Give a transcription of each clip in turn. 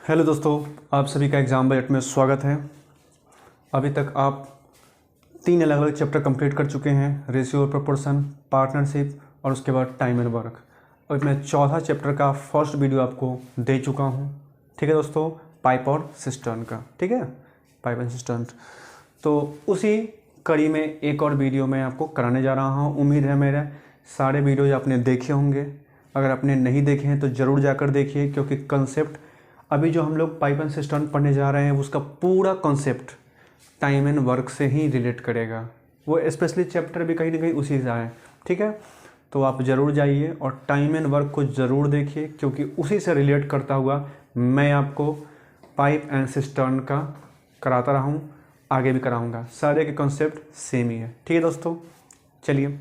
Hello दोस्तों, आप सभी का एग्ज़ाम बजट में स्वागत है। अभी तक आप 3 अलग अलग चैप्टर कंप्लीट कर चुके हैं, रेशियो और प्रोपोर्शन, पार्टनरशिप और उसके बाद टाइम एंड वर्क। अभी मैं चौथा चैप्टर का फर्स्ट वीडियो आपको दे चुका हूं। ठीक है दोस्तों, पाइप और सिस्टर्न का। ठीक है, पाइप एंड सिस्टर्न। तो उसी कड़ी में एक और वीडियो मैं आपको कराने जा रहा हूं। उम्मीद है मेरे सारे वीडियोज आपने देखे होंगे। अगर आपने नहीं देखे हैं तो ज़रूर जाकर देखिए, क्योंकि कंसेप्ट अभी जो हम लोग पाइप एंड सिस्टर्न पढ़ने जा रहे हैं उसका पूरा कॉन्सेप्ट टाइम एंड वर्क से ही रिलेट करेगा। वो स्पेशली चैप्टर भी कहीं ना कहीं उसी से आए। ठीक है, तो आप ज़रूर जाइए और टाइम एंड वर्क को ज़रूर देखिए, क्योंकि उसी से रिलेट करता हुआ मैं आपको पाइप एंड सिस्टर्न का कराता रहा हूँ, आगे भी कराऊँगा। सारे के कॉन्सेप्ट सेम ही है। ठीक है दोस्तों, चलिए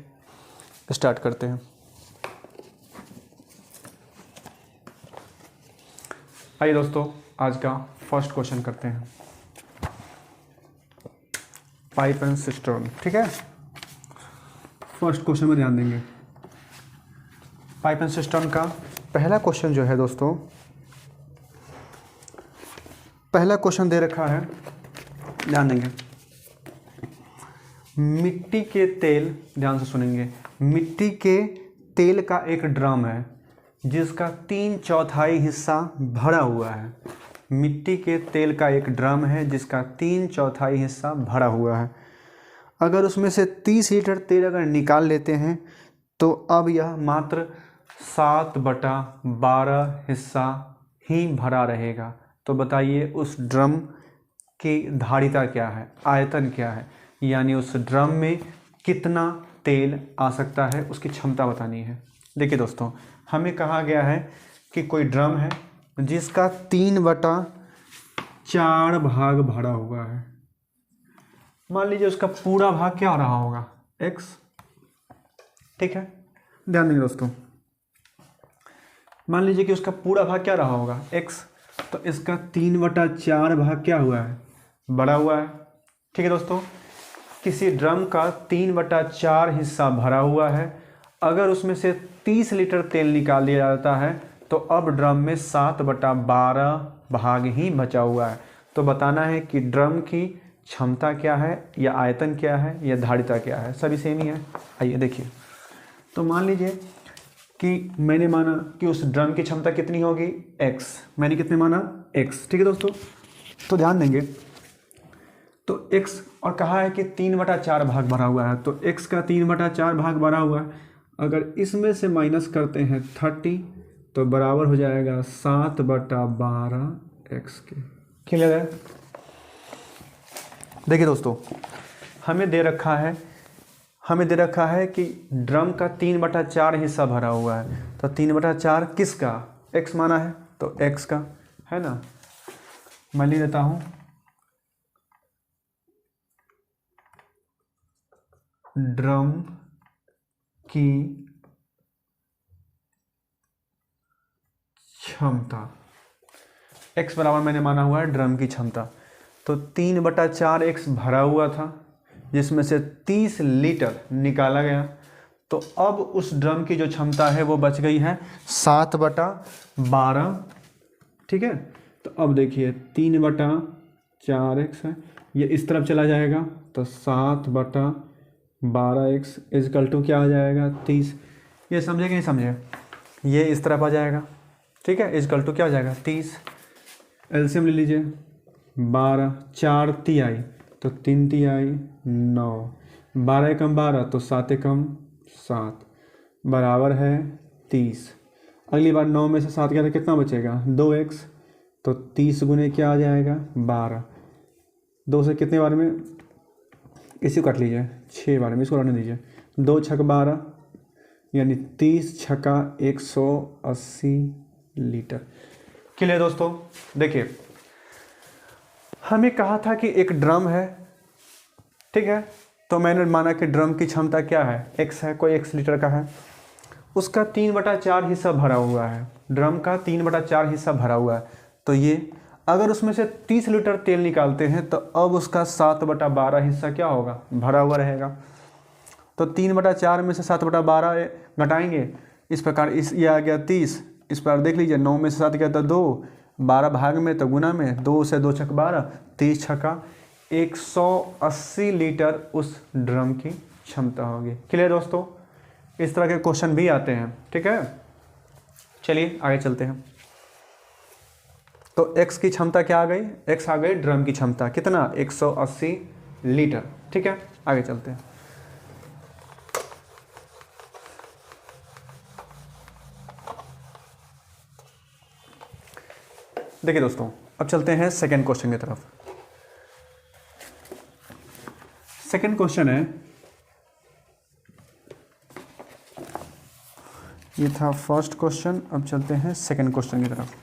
स्टार्ट करते हैं। आइए दोस्तों, आज का फर्स्ट क्वेश्चन करते हैं, पाइप एंड सिस्टर्न। ठीक है, फर्स्ट क्वेश्चन में ध्यान देंगे। पाइप एंड सिस्टर्न का पहला क्वेश्चन जो है दोस्तों, पहला क्वेश्चन दे रखा है, ध्यान देंगे। मिट्टी के तेल, ध्यान से सुनेंगे। मिट्टी के तेल का एक ड्रम है जिसका 3/4 हिस्सा भरा हुआ है। मिट्टी के तेल का एक ड्रम है जिसका 3/4 हिस्सा भरा हुआ है। अगर उसमें से 30 लीटर तेल अगर निकाल लेते हैं तो अब यह मात्र 7/12 हिस्सा ही भरा रहेगा। तो बताइए उस ड्रम की धारिता क्या है, आयतन क्या है, यानी उस ड्रम में कितना तेल आ सकता है, उसकी क्षमता बतानी है। देखिए दोस्तों, हमें कहा गया है कि कोई ड्रम है जिसका 3/4 भाग भरा हुआ है। मान लीजिए उसका पूरा भाग क्या रहा होगा, x। ठीक है, ध्यान देंगे दोस्तों। मान लीजिए कि उसका पूरा भाग क्या रहा होगा, x। तो इसका 3/4 भाग क्या हुआ है, बड़ा हुआ है। ठीक है दोस्तों, किसी ड्रम का 3/4 हिस्सा भरा हुआ है। अगर उसमें से 30 लीटर तेल निकाल दिया जाता है तो अब ड्रम में 7/12 भाग ही बचा हुआ है। तो बताना है कि ड्रम की क्षमता क्या है, या आयतन क्या है, या धारिता क्या है। सभी सेम ही है। आइए देखिए, तो मान लीजिए कि मैंने माना कि उस ड्रम की क्षमता कितनी होगी, x। मैंने कितने माना, x। ठीक है दोस्तों, तो ध्यान देंगे। तो x और कहा है कि 3/4 भाग भरा हुआ है, तो x का 3/4 भाग भरा हुआ है। अगर इसमें से माइनस करते हैं 30 तो बराबर हो जाएगा 7/12 x के। क्लियर है। देखिए दोस्तों, हमें दे रखा है कि ड्रम का 3/4 हिस्सा भरा हुआ है। तो 3/4 किसका, x माना है तो x का है ना। मैं लिख देता हूं, ड्रम की क्षमता, x बराबर मैंने माना हुआ है ड्रम की क्षमता। तो 3/4 x भरा हुआ था जिसमें से 30 लीटर निकाला गया। तो अब उस ड्रम की जो क्षमता है वो बच गई है 7/12। ठीक है, तो अब देखिए 3/4 x है, ये इस तरफ चला जाएगा तो 7/12 x इजकल टू क्या आ जाएगा, 30। ये समझे कि नहीं समझे, ये इस तरफ आ जाएगा। ठीक है, इजकल टू क्या आ जाएगा, 30। एलसीएम ले लीजिए, 12, 4 तिहाई तो 3 तिहाई 9, 12 एकम 12 तो 7 एकम 7 बराबर है 30। अगली बार 9 में से 7 गया तो कितना बचेगा, 2x। तो 30 गुने क्या आ जाएगा, 12। 2 से कितने बार में, इसी को काट लीजिए, 6 बार में, इसको रहने दीजिए। 2 छक 12 यानी 30 छका 180 लीटर। क्लियर दोस्तों। देखिए, हमें कहा था कि एक ड्रम है। ठीक है, तो मैंने माना कि ड्रम की क्षमता क्या है, x है, कोई x लीटर का है। उसका 3/4 हिस्सा भरा हुआ है, ड्रम का 3/4 हिस्सा भरा हुआ है। तो ये अगर उसमें से 30 लीटर तेल निकालते हैं तो अब उसका 7/12 हिस्सा क्या होगा, भरा हुआ रहेगा। तो 3/4 में से 7/12 घटाएंगे, इस प्रकार ये आ गया 30, इस पर देख लीजिए 9 में से 7 क्या था 2, 12 भाग में तो गुना में, 2 से 2 छक 12, 30 छक्का 180 लीटर उस ड्रम की क्षमता होगी। क्लियर दोस्तों, इस तरह के क्वेश्चन भी आते हैं। ठीक है, चलिए आगे चलते हैं। तो x की क्षमता क्या आ गई, x आ गई ड्रम की क्षमता कितना 180 लीटर। ठीक है, आगे चलते हैं। देखिए दोस्तों, अब चलते हैं सेकंड क्वेश्चन की तरफ। सेकंड क्वेश्चन है, ये था फर्स्ट क्वेश्चन, अब चलते हैं सेकंड क्वेश्चन की तरफ।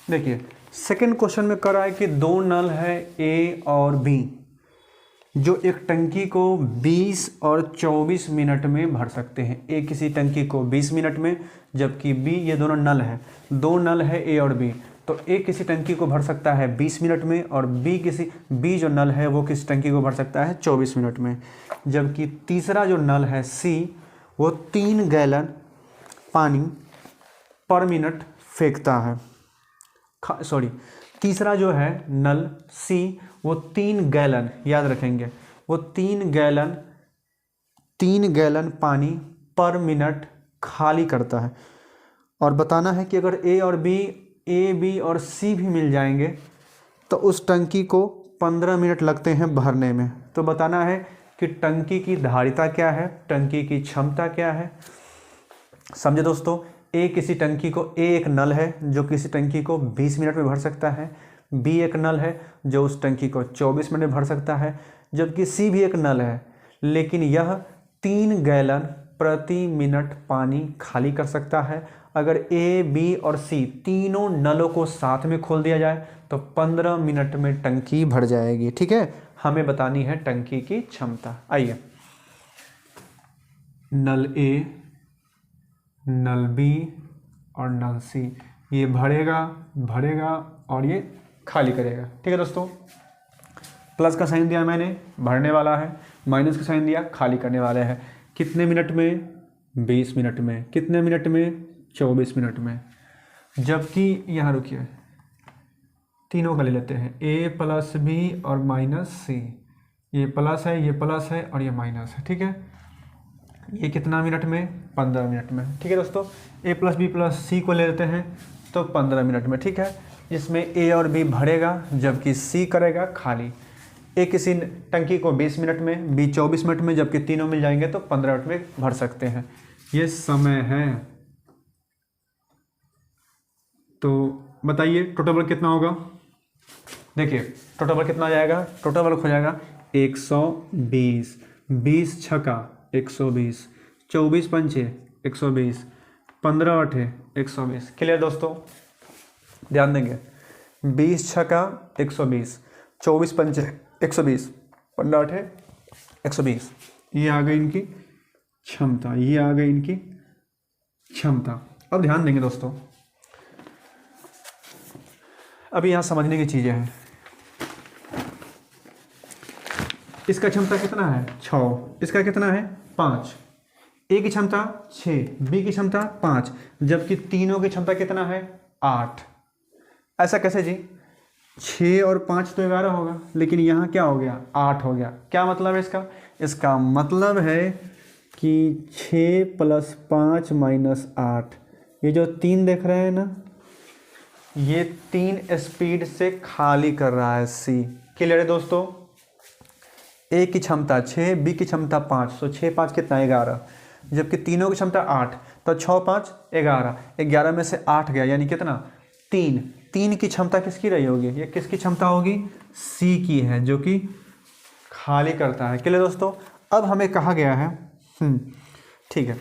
देखिए सेकंड क्वेश्चन में कर रहा है कि दो नल है A और B, जो एक टंकी को 20 और 24 मिनट में भर सकते हैं। A किसी टंकी को 20 मिनट में, जबकि B, ये दोनों नल हैं, दो नल है A और B, तो A किसी टंकी को भर सकता है 20 मिनट में और B जो नल है वो किसी टंकी को भर सकता है 24 मिनट में। जबकि तीसरा जो नल है C, वो 3 गैलन पानी पर मिनट फेंकता है। तीसरा जो है नल C, वो 3 गैलन, याद रखेंगे, वो 3 गैलन पानी पर मिनट खाली करता है। और बताना है कि अगर A, B और C भी मिल जाएंगे तो उस टंकी को 15 मिनट लगते हैं भरने में। तो बताना है कि टंकी की धारिता क्या है, टंकी की क्षमता क्या है। समझे दोस्तों, किसी टंकी को A एक नल है जो किसी टंकी को 20 मिनट में भर सकता है, B एक नल है जो उस टंकी को 24 मिनट में भर सकता है, जबकि C भी एक नल है लेकिन यह 3 गैलन प्रति मिनट पानी खाली कर सकता है। अगर A, B और C तीनों नलों को साथ में खोल दिया जाए तो 15 मिनट में टंकी भर जाएगी। ठीक है, हमें बतानी है टंकी की क्षमता। आइए, नल A, नल B और नल C, ये भरेगा और ये खाली करेगा। ठीक है दोस्तों, प्लस का साइन दिया मैंने, भरने वाला है, माइनस का साइन दिया, खाली करने वाला है। कितने मिनट में, 20 मिनट में। कितने मिनट में, 24 मिनट में। जबकि यहाँ रुकिए, तीनों का ले लेते हैं, A प्लस B और माइनस C, ये प्लस है, ये प्लस है और ये माइनस है। ठीक है, ये कितना मिनट में, 15 मिनट में। ठीक है दोस्तों, A plus B plus C को ले लेते हैं तो 15 मिनट में। ठीक है, इसमें A और B भरेगा जबकि C करेगा खाली। A किसी टंकी को 20 मिनट में, B 24 मिनट में, जबकि तीनों मिल जाएंगे तो 15 मिनट में भर सकते हैं। ये समय है। तो बताइए टोटल वर्क कितना होगा। देखिए टोटल वर्क कितना आ जाएगा, टोटल वर्क हो जाएगा 120, 20 छक्का 120, 24 पंचे 120, 15 आठे 120। क्लियर दोस्तों, ध्यान देंगे, 20 छक्का 120, 24 पंचे 120, 15 आठे 120। ये आ गई इनकी क्षमता, ये आ गई इनकी क्षमता। अब ध्यान देंगे दोस्तों, अभी यहाँ समझने की चीज़ें हैं। इसका क्षमता कितना है, 6, इसका कितना है, 5। A की क्षमता 6, B की क्षमता 5, जबकि तीनों की क्षमता कितना है, 8। ऐसा कैसे जी, 6 और 5 तो 11 होगा, लेकिन यहाँ क्या हो गया, 8 हो गया। क्या मतलब है इसका, इसका मतलब है कि 6 + 5 - 8, ये जो 3 देख रहे हैं ना, ये 3 स्पीड से खाली कर रहा है C। क्लियर है दोस्तों, A की क्षमता 6, B की क्षमता 5, तो 6 5 कितना, 11, जबकि तीनों की क्षमता 8, तो 6 5 11, 11 में से 8 गया, यानी कितना, 3 की क्षमता किसकी रही होगी, ये किसकी क्षमता होगी, C की है, जो कि खाली करता है। क्लियर दोस्तों, अब हमें कहा गया है, ठीक है,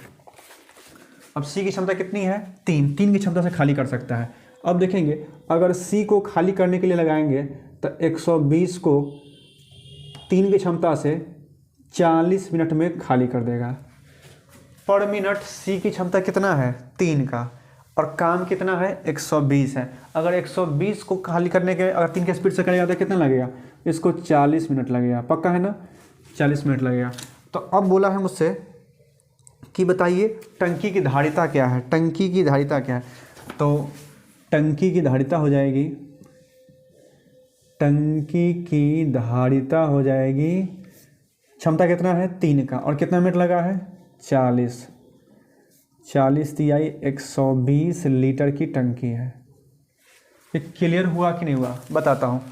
अब C की क्षमता कितनी है, 3 की क्षमता से खाली कर सकता है। अब देखेंगे, अगर C को खाली करने के लिए लगाएंगे तो 120 को 3 की क्षमता से 40 मिनट में खाली कर देगा। पर मिनट C की क्षमता कितना है, 3 का, और काम कितना है, 120 है। अगर 120 को खाली करने के, अगर 3 के स्पीड से करेगा तो कितना लगेगा, इसको 40 मिनट लगेगा। पक्का है ना, 40 मिनट लगेगा। तो अब बोला है मुझसे कि बताइए टंकी की धारिता क्या है, टंकी की धारिता क्या है। तो टंकी की धारिता हो जाएगी, टंकी की धारिता हो जाएगी, क्षमता कितना है 3 का, और कितना मिनट लगा है 40 तिहाई 120 लीटर की टंकी है। ये क्लियर हुआ कि नहीं हुआ बताता हूँ,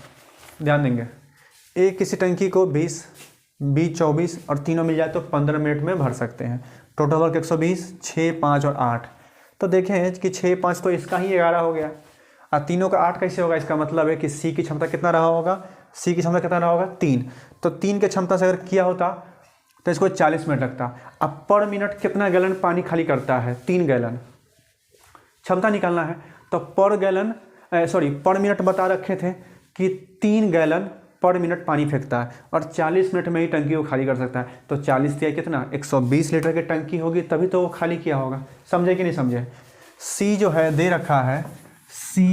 ध्यान देंगे। एक किसी टंकी को 20, 24 और तीनों मिल जाए तो 15 मिनट में भर सकते हैं। टोटल वर्क 120, 6, 5 और 8। तो देखें कि 6, 5 तो इसका ही 11 हो गया, और तीनों का 8 कैसे होगा। इसका मतलब है कि सी की क्षमता कितना रहा होगा, सी की क्षमता कितना रहा होगा 3। तो 3 के क्षमता से अगर किया होता तो इसको 40 मिनट लगता। अब पर मिनट कितना गैलन पानी खाली करता है, 3 गैलन। क्षमता निकालना है तो पर मिनट बता रखे थे कि 3 गैलन पर मिनट पानी फेंकता है, और 40 मिनट में ही टंकी को खाली कर सकता है। तो 40 दिया कितना 120 लीटर की टंकी होगी, तभी तो वो खाली किया होगा। समझे कि नहीं समझे। सी जो है दे रखा है, सी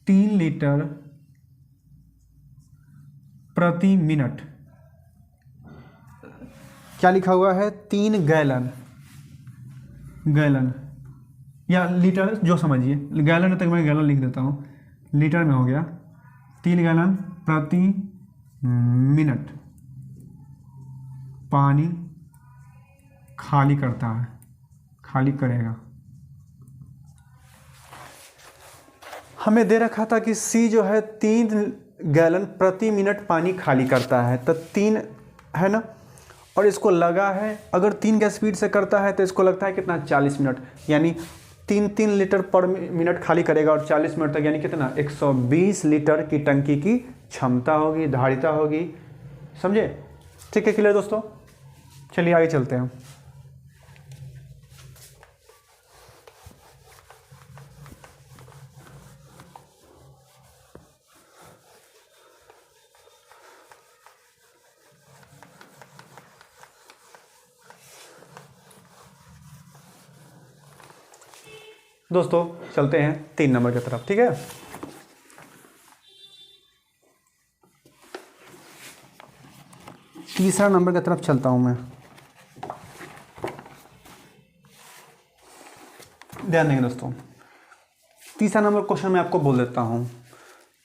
3 लीटर प्रति मिनट, क्या लिखा हुआ है 3 गैलन, गैलन या लीटर जो समझिए, गैलन है तो मैं गैलन लिख देता हूँ, लीटर में हो गया 3 गैलन प्रति मिनट पानी खाली करता है, खाली करेगा। हमें दे रखा था कि सी जो है 3 गैलन प्रति मिनट पानी खाली करता है, तो 3 है ना, और इसको लगा है अगर 3 के स्पीड से करता है तो इसको लगता है कितना 40 मिनट, यानी 3 लीटर पर मिनट खाली करेगा, और 40 मिनट तक यानी कितना 120 लीटर की टंकी की क्षमता होगी, धारिता होगी। समझे। ठीक है क्लियर दोस्तों। चलिए आगे चलते हैं। दोस्तों चलते हैं 3 नंबर की तरफ। ठीक है, तीसरा नंबर की तरफ चलता हूं मैं। ध्यान देंगे दोस्तों, तीसरा नंबर क्वेश्चन मैं आपको बोल देता हूं।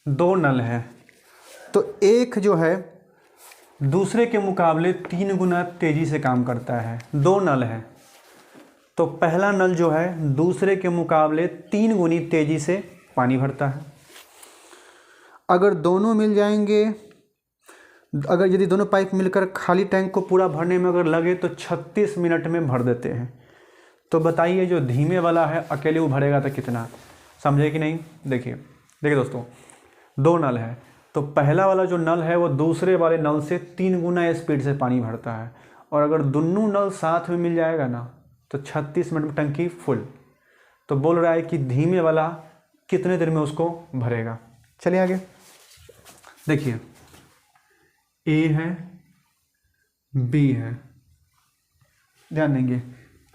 2 नल है, तो एक जो है दूसरे के मुकाबले 3 गुना तेजी से काम करता है। 2 नल है तो पहला नल जो है दूसरे के मुकाबले 3 गुनी तेजी से पानी भरता है। अगर दोनों मिल जाएंगे, अगर यदि दोनों पाइप मिलकर खाली टैंक को पूरा भरने में अगर लगे तो 36 मिनट में भर देते हैं। तो बताइए जो धीमे वाला है अकेले वो भरेगा तो कितना। समझे कि नहीं। देखिए दोस्तों, 2 नल है तो पहला वाला जो नल है वो दूसरे वाले नल से 3 गुना स्पीड से पानी भरता है, और अगर दोनों नल साथ में मिल जाएगा ना तो 36 मिनट में टंकी फुल। तो बोल रहा है कि धीमे वाला कितने देर में उसको भरेगा। चलिए आगे देखिए, ए है, बी है, ध्यान देंगे।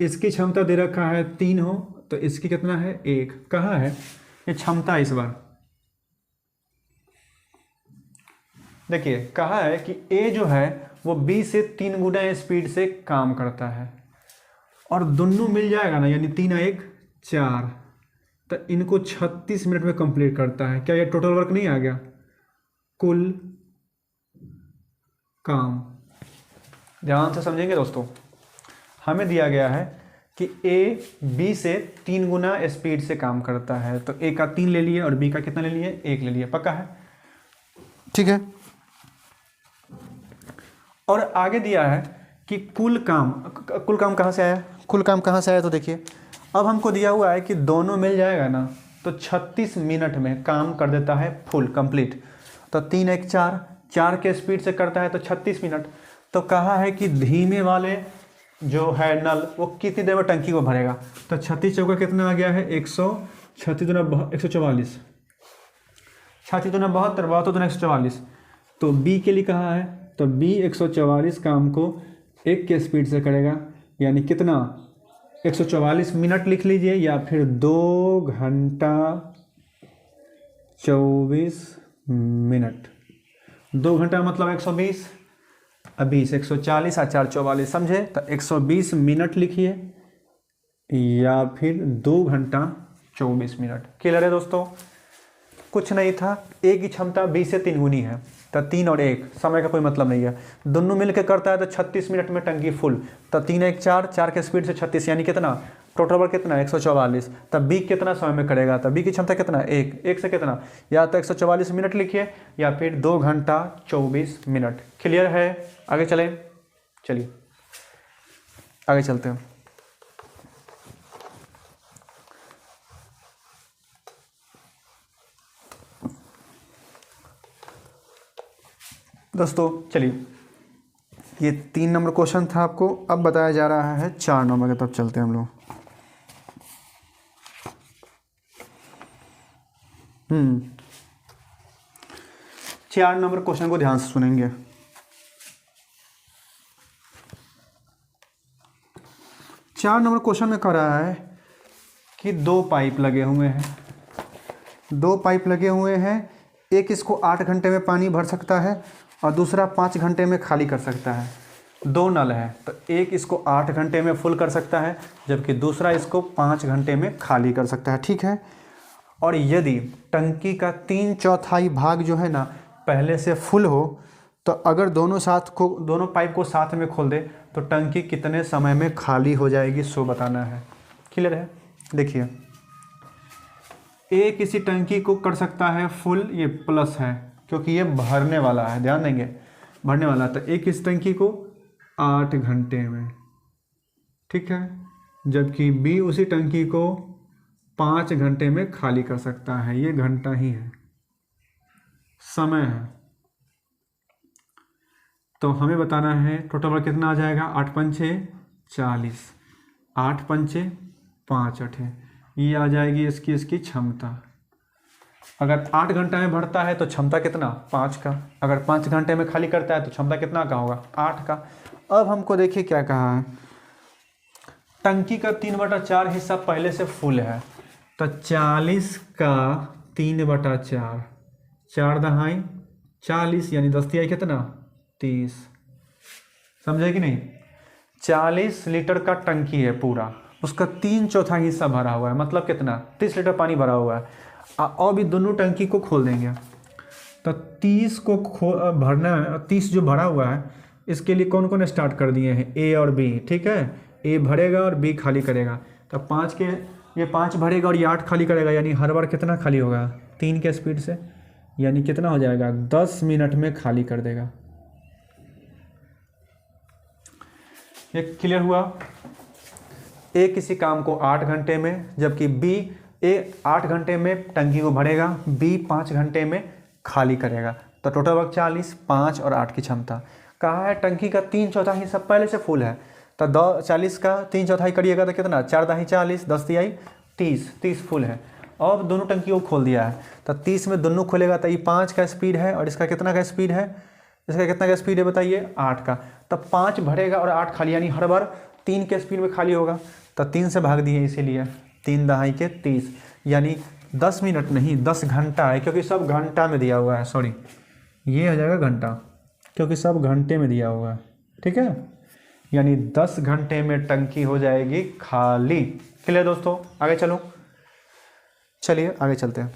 इसकी क्षमता दे रखा है 3 हो तो इसकी कितना है 1। कहाँ है ये क्षमता। इस बार देखिए कहा है कि ए जो है वो बी से 3 गुना स्पीड से काम करता है, और दोनों मिल जाएगा ना, यानी 3 और 1 4, तो इनको 36 मिनट में कंप्लीट करता है। क्या ये टोटल वर्क नहीं आ गया, कुल काम। ध्यान से समझेंगे दोस्तों, हमें दिया गया है कि ए बी से 3 गुना स्पीड से काम करता है, तो ए का 3 ले लिए और बी का कितना ले लिए 1 ले लिए। पक्का है, ठीक है। और आगे दिया है कि कुल काम कहाँ से आया, कुल काम कहाँ से आया। तो देखिए अब हमको दिया हुआ है कि दोनों मिल जाएगा ना तो 36 मिनट में काम कर देता है फुल कंप्लीट। तो 3 1 4, 4 के स्पीड से करता है तो 36 मिनट। तो कहा है कि धीमे वाले जो है नल वो कितनी देर में टंकी को भरेगा। तो 36 चौका कितना आ गया है 136 दूना 144, 36 दूना 72, 72 दूना 144। तो बी के लिए कहा है, तो बी 144 काम को 1 के स्पीड से करेगा, यानी कितना 144 मिनट लिख लीजिए, या फिर 2 घंटा 24 मिनट। 2 घंटा मतलब 120, 20, 140 और 4 44, समझे? तो 120 मिनट लिखिए या फिर 2 घंटा 24 मिनट। क्लियर है दोस्तों? कुछ नहीं था, ए की क्षमता 20 से 3 गुनी है, तो 3 और 1 समय का कोई मतलब नहीं है, दोनों मिलकर करता है तो 36 मिनट में टंकी फुल। तो 3 1 4, 4 के स्पीड से 36, यानी कितना टोटल वर्क कितना 144। तब बी कितना समय में करेगा? तब बी की क्षमता कितना 1 से कितना, या तो 144 मिनट लिखिए या फिर 2 घंटा 24 मिनट। क्लियर है? आगे चलें, चलिए आगे चलते हैं। दोस्तों चलिए, ये 3 नंबर क्वेश्चन था आपको, अब बताया जा रहा है 4 नंबर के, तब चलते हैं हम लोग। 4 नंबर क्वेश्चन को ध्यान से सुनेंगे। चार नंबर क्वेश्चन में कह रहा है कि 2 पाइप लगे हुए हैं, 2 पाइप लगे हुए हैं, एक इसको 8 घंटे में पानी भर सकता है और दूसरा 5 घंटे में खाली कर सकता है। 2 नल है, तो एक इसको 8 घंटे में फुल कर सकता है जबकि दूसरा इसको 5 घंटे में खाली कर सकता है, ठीक है। और यदि टंकी का 3/4 भाग जो है ना पहले से फुल हो, तो अगर दोनों पाइप को साथ में खोल दे तो टंकी कितने समय में खाली हो जाएगी, सो बताना है। क्लियर है? देखिए, ए किसी टंकी को कर सकता है फुल, ये प्लस है क्योंकि ये भरने वाला है, ध्यान देंगे भरने वाला, तो एक इस टंकी को 8 घंटे में, ठीक है, जबकि बी उसी टंकी को 5 घंटे में खाली कर सकता है। ये घंटा ही है, समय है। तो हमें बताना है टोटल वर्क कितना आ जाएगा। 8 पंचे 40, 8 पंचे 5 8, ये आ जाएगी इसकी क्षमता। अगर 8 घंटा में भरता है तो क्षमता कितना 5 का, अगर 5 घंटे में खाली करता है तो क्षमता कितना का होगा 8 का। अब हमको देखिए क्या कहा है, टंकी का 3/4 हिस्सा पहले से फुल है, तो 40 का 3/4, 4 दहाई 40, यानी 10 तिहाई कितना 30, समझे कि नहीं। 40 लीटर का टंकी है पूरा, उसका 3/4 हिस्सा भरा हुआ है, मतलब कितना 30 लीटर पानी भरा हुआ है। और भी दोनों टंकी को खोल देंगे तो 30 को भरना है। 30 जो भरा हुआ है इसके लिए कौन कौन स्टार्ट कर दिए हैं, ए और बी, ठीक है। ए भरेगा और बी खाली करेगा, तो 5 के ये 5 भरेगा और ये 8 खाली करेगा, यानी हर बार कितना खाली होगा 3 के स्पीड से, यानी कितना हो जाएगा 10 मिनट में खाली कर देगा। ये क्लियर हुआ। ए किसी काम को 8 घंटे में, जबकि बी ए 8 घंटे में टंकी को भरेगा, बी 5 घंटे में खाली करेगा। तो टोटल वर्क 40, 5 और 8 की क्षमता। कहा है टंकी का 3/4 हिस्सा पहले से फुल है, तो 40 का 3/4 करिएगा तो कितना 4 दाही 40, 10 तिहाई 30, 30 फुल है। और दोनों टंकी को खोल दिया है, तो 30 में दोनों खोलेगा तो ये 5 का स्पीड है और इसका कितना का स्पीड है, इसका कितना का स्पीड है बताइए 8 का। तब 5 भरेगा और 8 खाली, यानी हर बार 3 के स्पीड में खाली होगा, तो 3 से भाग दिए, इसीलिए 3 दहाई के 30, यानी 10 मिनट नहीं 10 घंटा है, क्योंकि सब घंटा में दिया हुआ है, सॉरी ये हो जाएगा घंटा क्योंकि सब घंटे में दिया हुआ है, ठीक है। यानी 10 घंटे में टंकी हो जाएगी खाली। क्लियर दोस्तों? आगे चलो, चलिए आगे चलते हैं।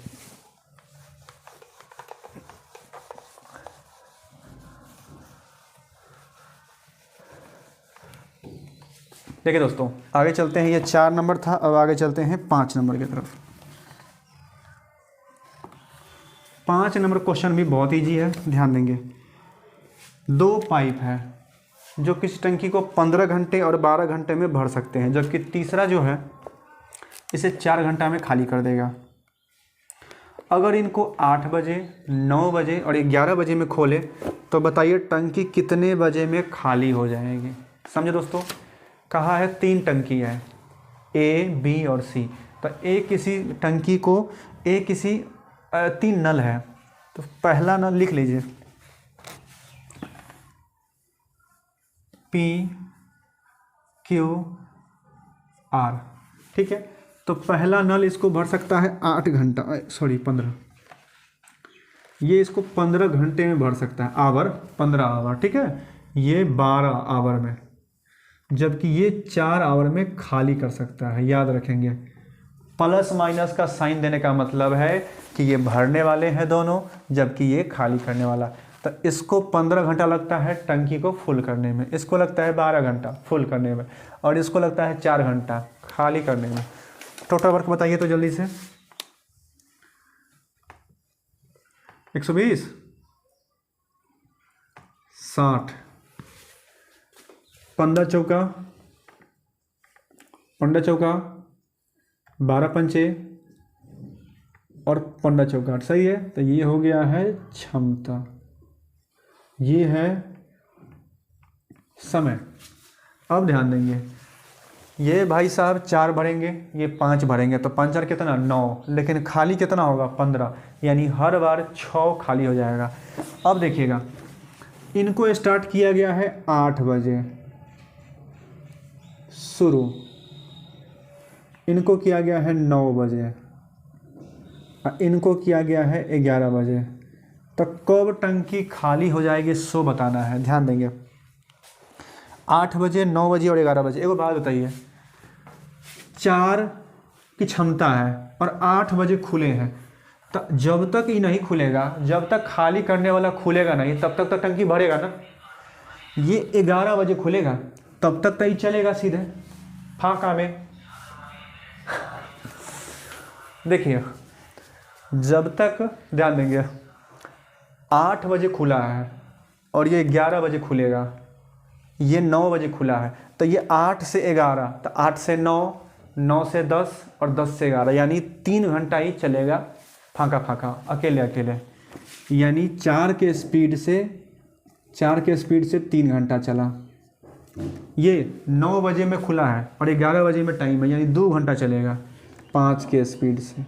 देखिए दोस्तों, आगे चलते हैं। ये 4 नंबर था, अब आगे चलते हैं 5 नंबर की तरफ। 5 नंबर क्वेश्चन भी बहुत ईजी है, ध्यान देंगे। 2 पाइप है जो किसी टंकी को 15 घंटे और 12 घंटे में भर सकते हैं, जबकि तीसरा जो है इसे 4 घंटा में खाली कर देगा। अगर इनको 8 बजे, 9 बजे और 11 बजे में खोले तो बताइए टंकी कितने बजे में खाली हो जाएगी। समझे दोस्तों? कहा है 3 टंकी है, ए, बी और सी। तो ए किसी टंकी को 3 नल है, तो पहला नल लिख लीजिए P Q R, ठीक है। तो पहला नल इसको भर सकता है 8 घंटा, सॉरी 15, ये इसको 15 घंटे में भर सकता है, आवर 15 आवर, ठीक है। ये 12 आवर में, जबकि ये 4 आवर में खाली कर सकता है। याद रखेंगे, प्लस माइनस का साइन देने का मतलब है कि ये भरने वाले हैं दोनों, जबकि ये खाली करने वाला। तो इसको 15 घंटा लगता है टंकी को फुल करने में, इसको लगता है 12 घंटा फुल करने में, और इसको लगता है 4 घंटा खाली करने में। टोटल वर्क बताइए तो जल्दी से। 120, 60, 15 चौका 12 पंचे और 15 चौका, सही है। तो ये हो गया है क्षमता, ये है समय। अब ध्यान देंगे, ये भाई साहब 4 भरेंगे, ये 5 भरेंगे, तो 5 और कितना 9, लेकिन खाली कितना होगा 15, यानी हर बार 6 खाली हो जाएगा। अब देखिएगा, इनको स्टार्ट किया गया है 8 बजे शुरू, इनको किया गया है 9 बजे, इनको किया गया है 11 बजे। तो कब टंकी खाली हो जाएगी सो बताना है। ध्यान देंगे, 8 बजे, 9 बजे और 11 बजे। एक बात बताइए, 4 की क्षमता है और 8 बजे खुले हैं, तो जब तक ये नहीं खुलेगा, जब तक खाली करने वाला खुलेगा नहीं, तब तक तो टंकी भरेगा ना। ये 11 बजे खुलेगा, तब तक तो ये चलेगा सीधे फाँका में। देखिए, जब तक, ध्यान देंगे, 8 बजे खुला है और ये 11 बजे खुलेगा, ये 9 बजे खुला है, तो ये 8 से 11, तो 8 से 9, 9 से 10 और 10 से 11, यानी 3 घंटा ही चलेगा फाँका फाँका अकेले अकेले। यानी 4 के स्पीड से 3 घंटा चला। ये 9 बजे में खुला है और 11 बजे में टाइम है, यानी 2 घंटा चलेगा 5 के स्पीड से,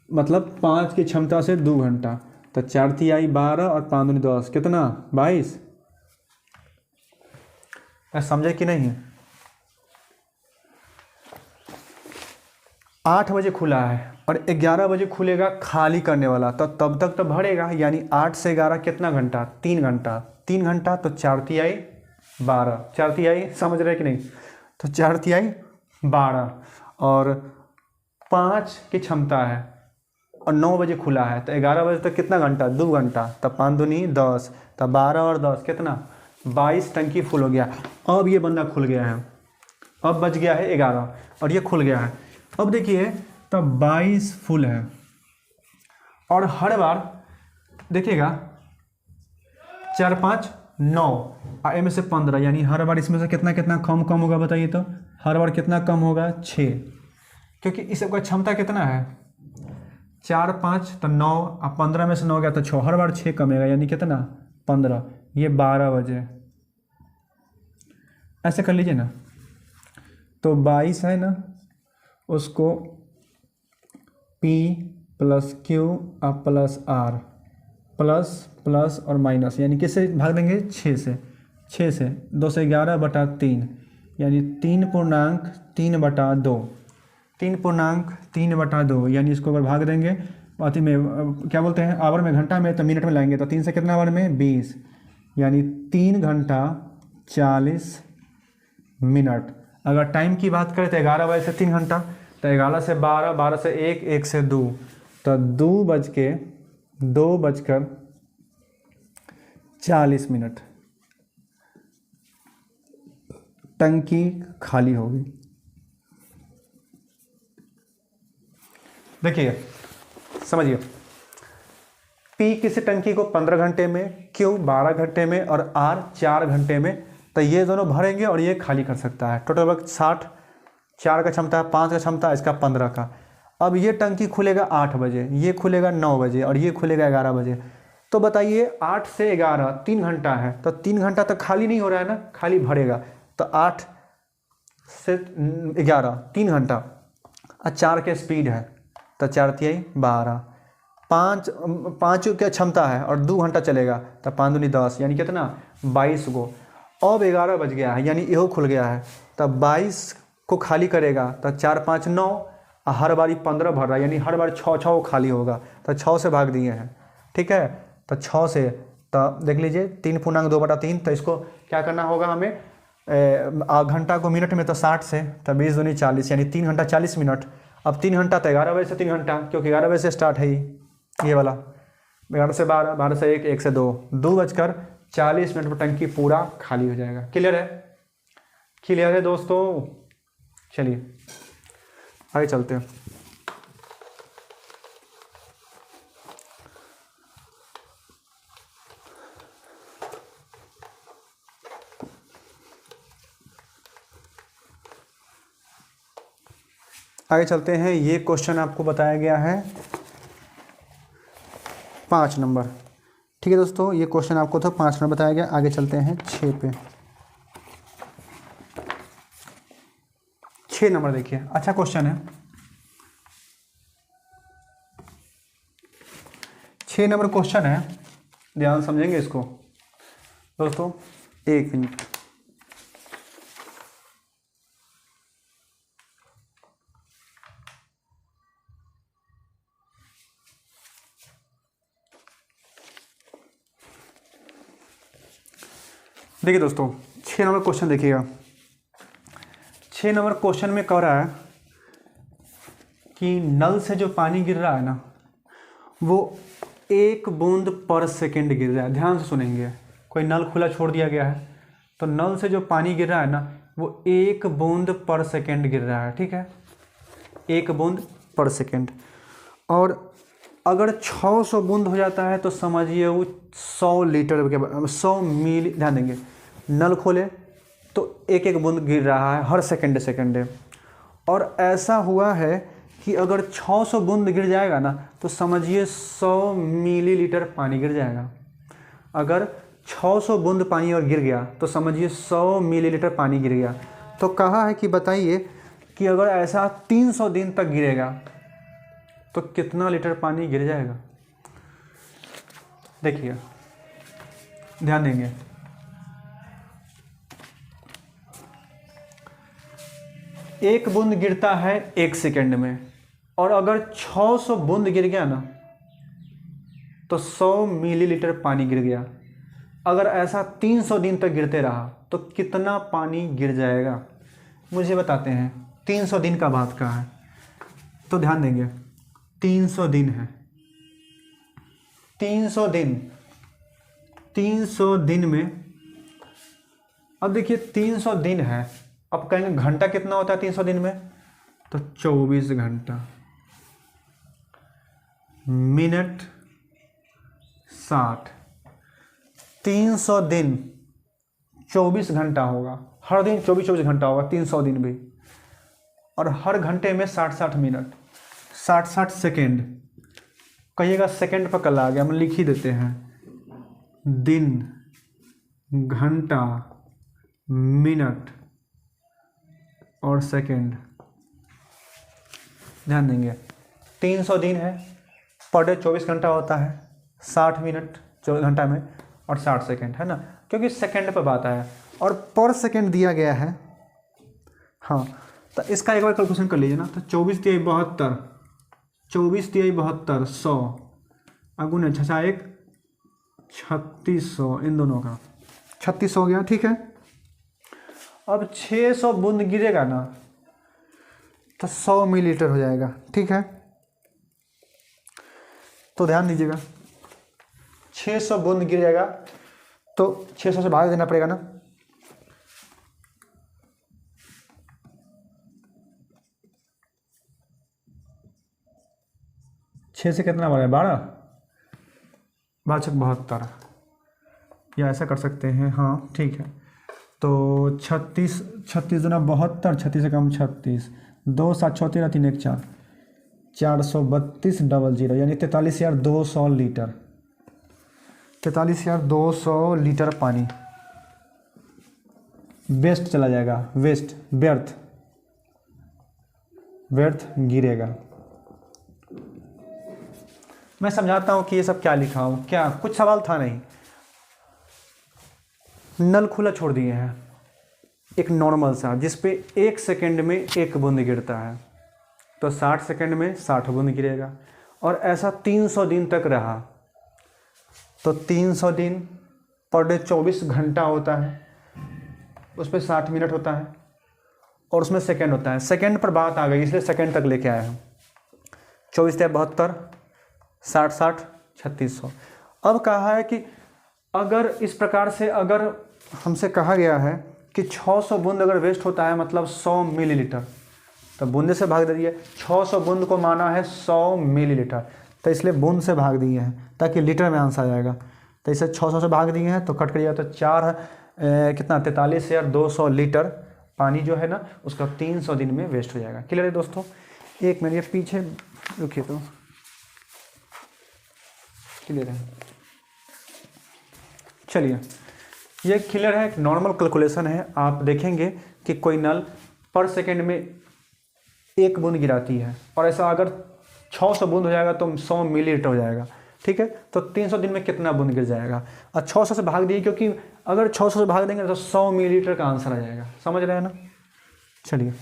मतलब 5 की क्षमता से 2 घंटा। तो 4 तिहाई 12 और 5 दूनी 10, कितना 22। समझे कि नहीं? 8 बजे खुला है और 11 बजे खुलेगा खाली करने वाला, तो तब तक तो भरेगा, यानी 8 से 11 कितना घंटा, 3 घंटा। 3 घंटा तो 4 तिहाई 12, 4 तिहाई समझ रहे कि नहीं, तो 4 तिहाई 12 और 5 की क्षमता है और 9 बजे खुला है, तो 11 बजे तक कितना घंटा, 2 घंटा। तो 5 दूनी 10, तो 12 और 10 कितना 22, टंकी फुल हो गया। अब ये बंदा खुल गया है, अब बच गया है 11 और ये खुल गया है। अब देखिए, तो 22 फुल है और हर बार देखिएगा 4 5 9 और इनमें से 15, यानी हर बार इसमें से कितना कितना कम होगा बताइए तो। हर बार कितना कम होगा, 6, क्योंकि इस सबका क्षमता कितना है 4 5 तो 9 और 15 में से 9 गया तो 6, हर बार 6 कमेगा, यानी कितना 15। ये 12 बजे, ऐसे कर लीजिए ना। तो 22 है ना, उसको P प्लस Q और प्लस R प्लस प्लस और माइनस, यानी किससे भाग देंगे 6 से। 6 से 2 से 11 बटा 3, यानी 3.3/2, 3.3/2, यानी इसको अगर भाग देंगे अति में क्या बोलते हैं आवर में, घंटा में, तो मिनट में लाएंगे, तो 3 से कितना आवर में 20, यानी 3 घंटा 40 मिनट। अगर टाइम की बात करें तो 11 बजे से 3 घंटा, तो 11 से 12, 12 से 1, 1 से 2, तो 2:40 टंकी खाली होगी। देखिए समझिए, P किसी टंकी को 15 घंटे में, Q 12 घंटे में और R 4 घंटे में, तो ये दोनों भरेंगे और ये खाली कर सकता है। टोटल वक्त 60, 4 का क्षमता है, 5 का क्षमता है, इसका 15 का। अब ये टंकी खुलेगा 8 बजे, ये खुलेगा 9 बजे और ये खुलेगा 11 बजे। तो बताइए 8 से 11 3 घंटा है, तो 3 घंटा तक खाली नहीं हो रहा है ना, खाली भरेगा। तो 8 से 11 3 घंटा और 4 के स्पीड है, तो 4 तिहाई 12, 5 की क्षमता है और 2 घंटा चलेगा, तो 5 दूनी 10, यानी कितना 22 गो। अब 11 बज गया है, यानी यहो खुल गया है, तो 22 को खाली करेगा, तो 4 5 9 और हर बारी 15 भर रहा है, यानी हर बार 6 खाली होगा, तो 6 से भाग दिए हैं, ठीक है। तो 6 से तो देख लीजिए 3/2/3, तो इसको क्या करना होगा हमें, घंटा को मिनट में तो 60 से, तो 20 दूनी 40, यानी 3 घंटा 40 मिनट। अब 3 घंटा तो 11 बजे से 3 घंटा, क्योंकि 11 बजे से स्टार्ट है ये वाला, 11 से 12, 12 से 1, 1 से 2, 2:40 मिनट पर टंकी पूरा खाली हो जाएगा। क्लियर है? क्लियर है दोस्तों? चलिए आगे चलते हैं। आगे चलते हैं। ये क्वेश्चन आपको बताया गया है 5 नंबर। ठीक है दोस्तों, ये क्वेश्चन आपको तो 5 नंबर बताया गया। आगे चलते हैं 6 पे। 6 नंबर देखिए, अच्छा क्वेश्चन है। 6 नंबर क्वेश्चन है, ध्यान समझेंगे इसको दोस्तों। 1 मिनट। देखिए दोस्तों, 6 नंबर क्वेश्चन देखिएगा। 6 नंबर क्वेश्चन में कह रहा है कि नल से जो पानी गिर रहा है ना, वो 1 बूंद पर सेकंड गिर रहा है। ध्यान से सुनेंगे। कोई नल खुला छोड़ दिया गया है, तो नल से जो पानी गिर रहा है ना, वो 1 बूंद पर सेकंड गिर रहा है। ठीक है, 1 बूंद पर सेकंड। और अगर 600 बूंद हो जाता है तो समझिए वो 100 लीटर के 100 मिली। ध्यान देंगे, नल खोले तो 1-1 बूंद गिर रहा है हर सेकंड। और ऐसा हुआ है कि अगर 600 बूंद गिर जाएगा ना, तो समझिए 100 मिलीलीटर पानी गिर जाएगा। अगर 600 बूंद पानी और गिर गया तो समझिए 100 मिलीलीटर पानी गिर गया। तो कहा है कि बताइए कि अगर ऐसा 300 दिन तक गिरेगा तो कितना लीटर पानी गिर जाएगा। देखिए, ध्यान देंगे। एक बूंद गिरता है 1 सेकंड में, और अगर 600 बूंद गिर गया ना, तो 100 मिलीलीटर पानी गिर गया। अगर ऐसा 300 दिन तक गिरते रहा तो कितना पानी गिर जाएगा, मुझे बताते हैं। 300 दिन का बात का है, तो ध्यान देंगे। 300 दिन है, 300 दिन में, अब देखिए 300 दिन है। अब कहेंगे घंटा कितना होता है 300 दिन में, तो 24 घंटा। मिनट 60। 300 दिन 24 घंटा होगा। हर दिन 24 घंटा होगा 300 दिन भी। और हर घंटे में 60 मिनट, 60 सेकेंड। कहिएगा सेकेंड पर कल आ गया, हम लिख ही देते हैं। दिन, घंटा, मिनट और सेकेंड। ध्यान देंगे, 300 दिन है, पर डे 24 घंटा होता है, 60 मिनट 24 घंटा में और 60 सेकेंड, है ना, क्योंकि सेकेंड पर बात आया और पर सेकेंड दिया गया है। हाँ, तो इसका एक बार कैलकुलेशन कर लीजिए ना। तो 24 × 72, 24 × 72 100, अगुने 6 3600, इन दोनों का 3600 हो गया। ठीक है, अब 600 बूंद गिरेगा ना, तो 100 मिलीलीटर हो जाएगा। ठीक है, तो ध्यान दीजिएगा, 600 बूंद गिर जाएगा तो 600 से भाग देना पड़ेगा ना। छः से कितना बढ़ा है, 12, 72, या ऐसा कर सकते हैं। हाँ ठीक है, तो 36 दूना 72, 36 से कम 36, 2 7 6 13 3 1 4, 432 00, यानी 43,200 लीटर, 43,200 लीटर पानी वेस्ट चला जाएगा। वेस्ट, व्यर्थ गिरेगा। मैं समझाता हूँ कि ये सब क्या लिखा हूँ। क्या कुछ सवाल था नहीं, नल खुला छोड़ दिए हैं एक नॉर्मल सा, जिसपे 1 सेकंड में 1 बूंद गिरता है, तो 60 सेकंड में 60 बूंद गिरेगा। और ऐसा 300 दिन तक रहा, तो 300 दिन पर डे 24 घंटा होता है, उस पर 60 मिनट होता है और उसमें सेकंड होता है। सेकंड पर बात आ गई इसलिए सेकंड तक लेके आया हूँ। 24 × 72, 60 60 3600। अब कहा है कि अगर इस प्रकार से अगर हमसे कहा गया है कि 600 बूंद अगर वेस्ट होता है मतलब 100 मिलीलीटर, तो बूंदे से भाग दे दिए। 600 बूंद को माना है 100 मिलीलीटर, तो इसलिए बूंद से भाग दिए हैं ताकि लीटर में आंसर आ जाएगा। तो इसे 600 से भाग दिए हैं तो कट करिएगा तो 43 लीटर पानी जो है ना उसका 300 दिन में वेस्ट हो जाएगा। क्लियर है दोस्तों? एक मिनट ये पीछे रुकिए तो क्लियर है। चलिए ये क्लियर है, एक नॉर्मल कैलकुलेशन है। आप देखेंगे कि कोई नल पर सेकेंड में 1 बूंद गिराती है और ऐसा अगर 600 बूंद हो जाएगा तो 100 मिलीलीटर हो जाएगा। ठीक है, तो 300 दिन में कितना बूंद गिर जाएगा? और 600 से भाग दिए क्योंकि अगर 600 से भाग देंगे तो 100 मिलीलीटर का आंसर आ जाएगा। समझ रहे हैं ना? चलिए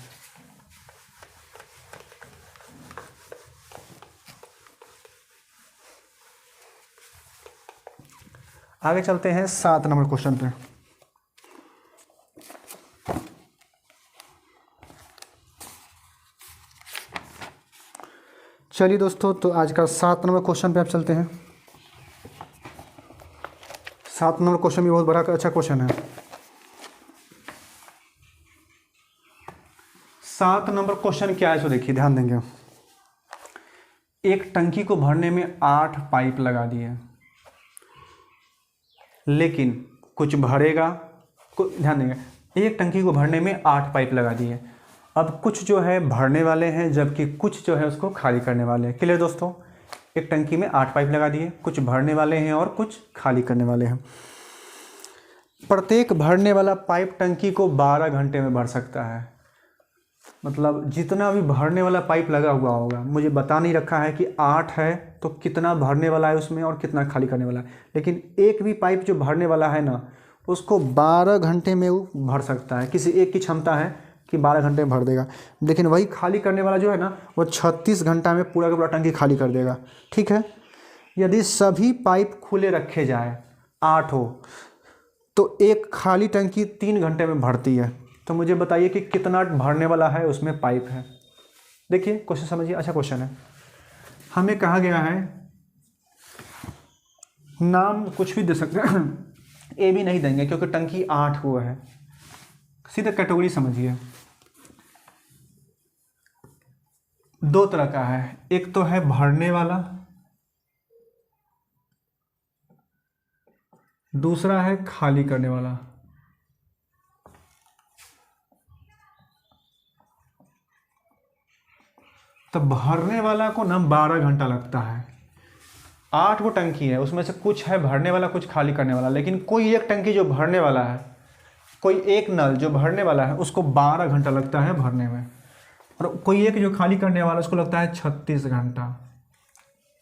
आगे चलते हैं 7 नंबर क्वेश्चन पे। चलिए दोस्तों, तो आज का 7 नंबर क्वेश्चन पे आप चलते हैं। 7 नंबर क्वेश्चन भी बहुत बड़ा अच्छा क्वेश्चन है। 7 नंबर क्वेश्चन क्या है सो देखिए, ध्यान देंगे। एक टंकी को भरने में 8 पाइप लगा दिए, लेकिन कुछ भरेगा, ध्यान देंगे, एक टंकी को भरने में 8 पाइप लगा दिए। अब कुछ जो है भरने वाले हैं जबकि कुछ जो है उसको खाली करने वाले हैं। क्लियर दोस्तों? एक टंकी में 8 पाइप लगा दिए, कुछ भरने वाले हैं और कुछ खाली करने वाले हैं। प्रत्येक भरने वाला पाइप टंकी को 12 घंटे में भर सकता है। मतलब जितना भी भरने वाला पाइप लगा हुआ होगा, मुझे बता नहीं रखा है कि 8 है तो कितना भरने वाला है उसमें और कितना खाली करने वाला है, लेकिन एक भी पाइप जो भरने वाला है ना उसको 12 घंटे में वो भर सकता है। किसी एक की क्षमता है कि 12 घंटे में भर देगा, लेकिन वही खाली करने वाला जो है ना वो 36 घंटा में पूरा का पूरा टंकी खाली कर देगा। ठीक है, यदि सभी पाइप खुले रखे जाए, 8 हो, तो एक खाली टंकी 3 घंटे में भरती है। तो मुझे बताइए कि कितना भरने वाला है उसमें पाइप है। देखिए क्वेश्चन समझिए, अच्छा क्वेश्चन है। हमें कहा गया है, नाम कुछ भी दे सकते हैं, ए भी नहीं देंगे क्योंकि टंकी 8 हुआ है, सीधे कैटेगरी समझिए। 2 तरह का है, एक तो है भरने वाला, दूसरा है खाली करने वाला। तो भरने वाला को ना 12 घंटा लगता है। 8 वो टंकी है, उसमें से कुछ है भरने वाला कुछ खाली करने वाला, लेकिन कोई एक टंकी जो भरने वाला है, कोई एक नल जो भरने वाला है उसको 12 घंटा लगता है भरने में, और कोई एक जो खाली करने वाला उसको लगता है 36 घंटा,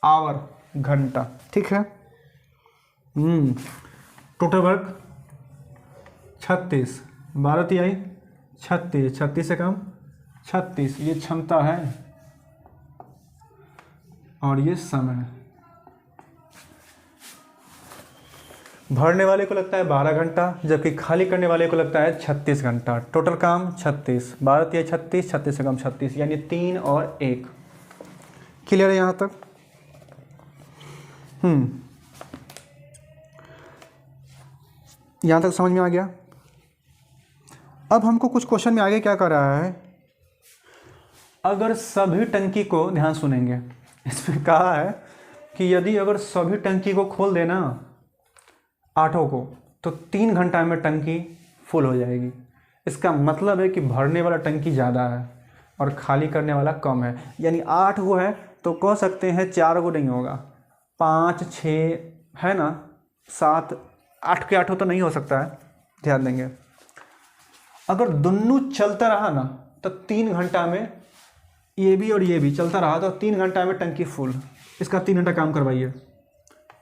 आवर घंटा। ठीक है, टोटल वर्क 36, 12 तिहाई 36, 36 से कम 36, ये क्षमता है और ये समय। भरने वाले को लगता है 12 घंटा जबकि खाली करने वाले को लगता है 36 घंटा। टोटल काम 36, 12 तिहाई 36, 36 से कम 36, यानी 3 और 1। क्लियर है यहाँ तक? यहाँ तक समझ में आ गया? अब हमको कुछ क्वेश्चन में आगे क्या कर रहा है, अगर सभी टंकी को, ध्यान सुनेंगे, इसमें कहा है कि यदि अगर सभी टंकी को खोल देना 8 को तो 3 घंटा में टंकी फुल हो जाएगी। इसका मतलब है कि भरने वाला टंकी ज़्यादा है और खाली करने वाला कम है। यानी 8 को है तो कह सकते हैं 4 को नहीं होगा, 5 6 है ना, 7 8 के 8 तो नहीं हो सकता है। ध्यान देंगे, अगर दोनों चलता रहा ना तो 3 घंटा में ये भी और ये भी चलता रहा तो 3 घंटा में टंकी फुल। इसका 3 घंटा काम करवाइए,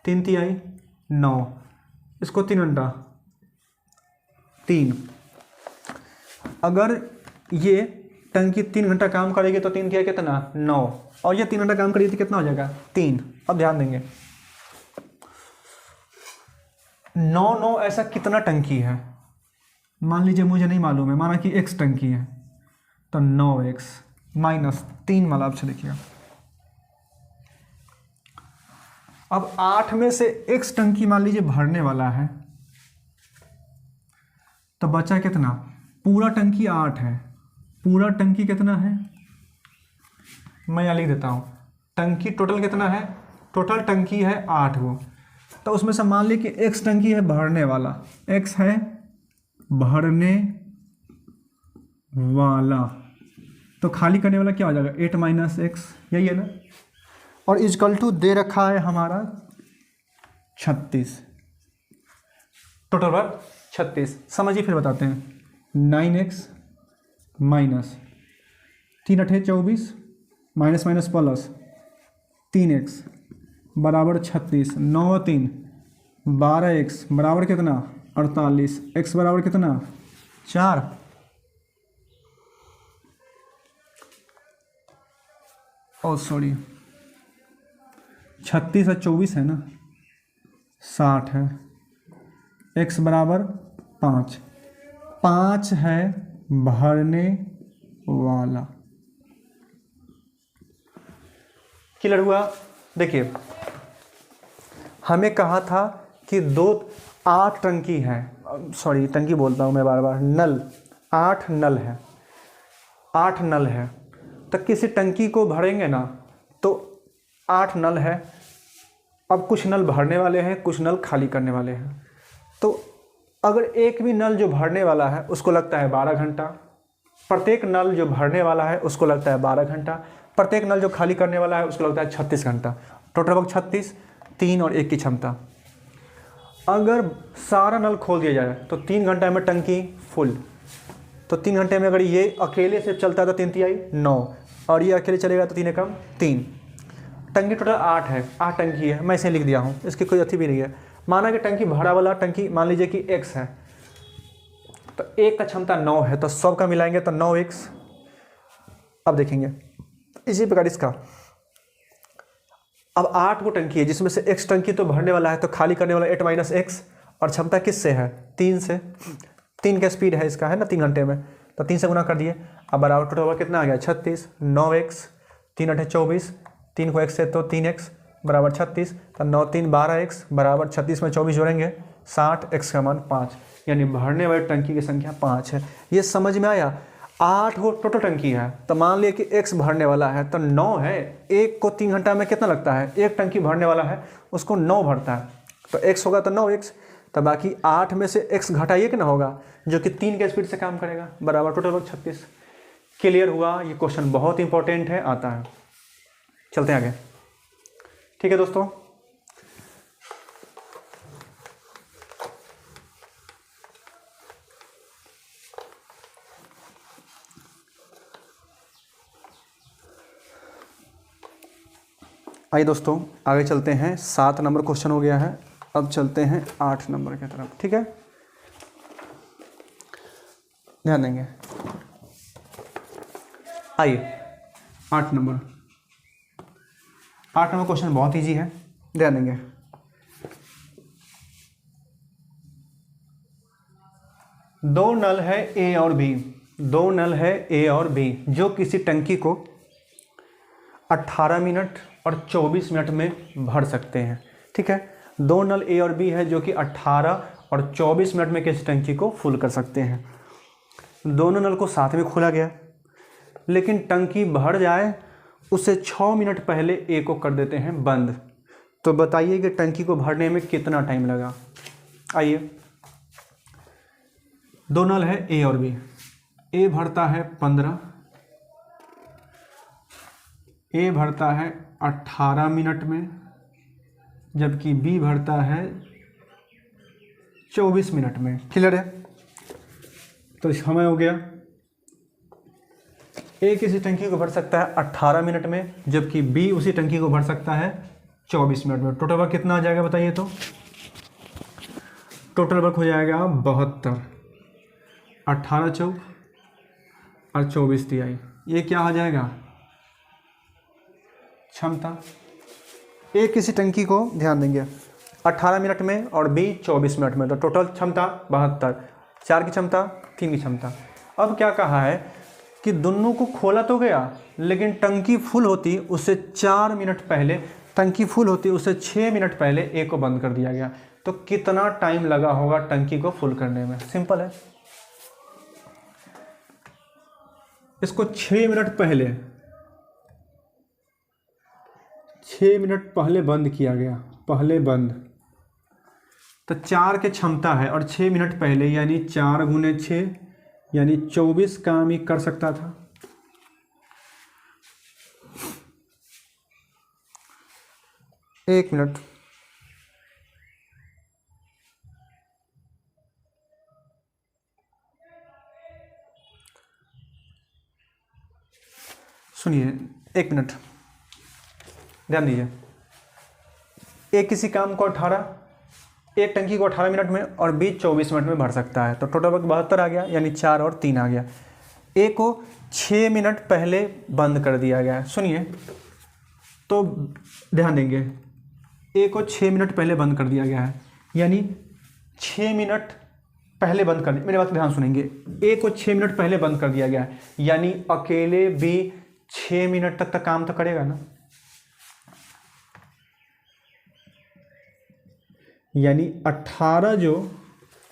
3 तिहाई 9, इसको 3 घंटा 3। अगर ये टंकी 3 घंटा काम करेगी तो 3 तिहाई कितना 9, और ये 3 घंटा काम करेगी तो कितना हो जाएगा 3। अब ध्यान देंगे, 9 ऐसा कितना टंकी है, मान लीजिए मुझे नहीं मालूम है, माना कि x टंकी है, तो 9x माइनस 3 वाला ऑप्शन देखिएगा। अब 8 में से x टंकी मान लीजिए भरने वाला है, तो बचा कितना, पूरा टंकी 8 है, पूरा टंकी कितना है, मैं यहाँ लिख देता हूँ, टंकी टोटल कितना है, टोटल टंकी है 8 गो, तो उसमें से मान ली कि x टंकी है भरने वाला, x है भरने वाला, तो खाली करने वाला क्या हो जाएगा, 8 माइनस एक्स, यही है ना, और इजकल टू दे रखा है हमारा 36, टोटल वर्क 36। समझिए फिर बताते हैं, 9x माइनस 3 अठे 24 माइनस माइनस प्लस 3x बराबर 36, 9 3 12x बराबर कितना 48, x बराबर कितना 4, ओ सॉरी 36 और 24 है ना 60 है, x बराबर 5, 5 है भरने वाला। क्लियर हुआ। देखिए हमें कहा था कि 8 टंकी है, सॉरी टंकी बोलता हूँ मैं बार बार, नल 8 नल है, 8 नल है, तो किसी टंकी को भरेंगे ना तो 8 नल है। अब कुछ नल भरने वाले हैं, कुछ नल खाली करने वाले हैं, तो अगर एक भी नल जो भरने वाला है उसको लगता है 12 घंटा, प्रत्येक नल जो भरने वाला है उसको लगता है 12 घंटा, प्रत्येक नल जो खाली करने वाला है उसको लगता है 36 घंटा, टोटल वक्त 36, 3 और 1 की क्षमता। अगर सारा नल खोल दिया जाए तो 3 घंटे में टंकी फुल, तो 3 घंटे में अगर ये अकेले से चलता है तो 3 तिहाई 9, और ये अकेले चलेगा तो 3 एकम 3। टंकी टोटल 8 है, 8 टंकी है, मैं इसे लिख दिया हूँ, इसकी कोई अथी भी नहीं है। माना कि टंकी भरा वाला टंकी मान लीजिए कि x है, तो 1 का क्षमता 9 है, तो सब का मिलाएंगे तो 9x। अब देखेंगे इसी प्रकार इसका, अब 8 को टंकी है जिसमें से x टंकी तो भरने वाला है, तो खाली करने वाला 8 माइनस एक्स, और क्षमता किससे है 3 से, 3 का स्पीड है इसका, है ना 3 घंटे में, तो 3 से गुना कर दिए। अब बराबर टोटल कितना आ गया 36, 9x 3 अठे 24, 3 को x से तो 3x बराबर 36, तो 9 3 12x बराबर 36 में 24 जोड़ेंगे 60, x का मान 5, यानी भरने वाली टंकी की संख्या 5 है। ये समझ में आया। 8 को टोटल टंकी है, तो मान लिया कि x भरने वाला है तो 9 है, 1 को 3 घंटा में कितना लगता है, 1 टंकी भरने वाला है उसको 9 भरता है, तो x होगा तो 9x, तो बाकी 8 में से x घटाइए कि ना होगा जो कि 3 के स्पीड से काम करेगा, बराबर टोटल वक्त 36। क्लियर हुआ। ये क्वेश्चन बहुत इंपॉर्टेंट है, आता है। चलते हैं आगे, ठीक है दोस्तों। आइए दोस्तों आगे चलते हैं। 7 नंबर क्वेश्चन हो गया है, अब चलते हैं 8 नंबर की तरफ, ठीक है, ध्यान देंगे। आइए 8 नंबर क्वेश्चन बहुत इजी है, ध्यान देंगे। दो नल है ए और बी, दो नल है ए और बी जो किसी टंकी को 18 मिनट और 24 मिनट में भर सकते हैं, ठीक है। दो नल ए और बी है जो कि 18 और 24 मिनट में किसी टंकी को फुल कर सकते हैं। दोनों नल को साथ में खोला गया, लेकिन टंकी भर जाए उससे 6 मिनट पहले ए को कर देते हैं बंद। तो बताइए कि टंकी को भरने में कितना टाइम लगा। आइए, दो नल है ए और बी, ए भरता है 15, ए भरता है 18 मिनट में, जबकि बी भरता है 24 मिनट में। क्लियर है। तो समय हो गया, ए किसी टंकी को भर सकता है 18 मिनट में, जबकि बी उसी टंकी को भर सकता है 24 मिनट में। टोटल वर्क कितना आ जाएगा बताइए। तो टोटल वर्क हो जाएगा 72, 18 चौक और 24 तिहाई। ये क्या आ जाएगा क्षमता। ए किसी टंकी को, ध्यान देंगे, 18 मिनट में और बी 24 मिनट में। तो टोटल क्षमता 72, 4 की क्षमता 3 की क्षमता। अब क्या कहा है कि दोनों को खोला तो गया, लेकिन टंकी फुल होती उससे 4 मिनट पहले, टंकी फुल होती उससे 6 मिनट पहले ए को बंद कर दिया गया। तो कितना टाइम लगा होगा टंकी को फुल करने में? सिंपल है, इसको 6 मिनट पहले बंद किया गया, पहले बंद। तो 4 की क्षमता है और 6 मिनट पहले, यानी 4 गुने 6 यानी 24 काम ही कर सकता था। एक मिनट, सुनिए, एक मिनट ध्यान दीजिए। एक किसी काम को 18, एक टंकी को 18 मिनट में और बी 24 मिनट में भर सकता है। तो टोटल वक्त 72 आ गया, यानी 4 और 3 आ गया। ए को 6 मिनट पहले बंद कर दिया गया है। सुनिए, तो ध्यान देंगे, ए को 6 मिनट पहले बंद कर दिया गया है, यानी 6 मिनट पहले बंद कर, मेरे बात ध्यान सुनेंगे। ए को 6 मिनट पहले बंद कर दिया गया है, यानी अकेले बी 6 मिनट तक काम तो करेगा ना, यानी 18 जो,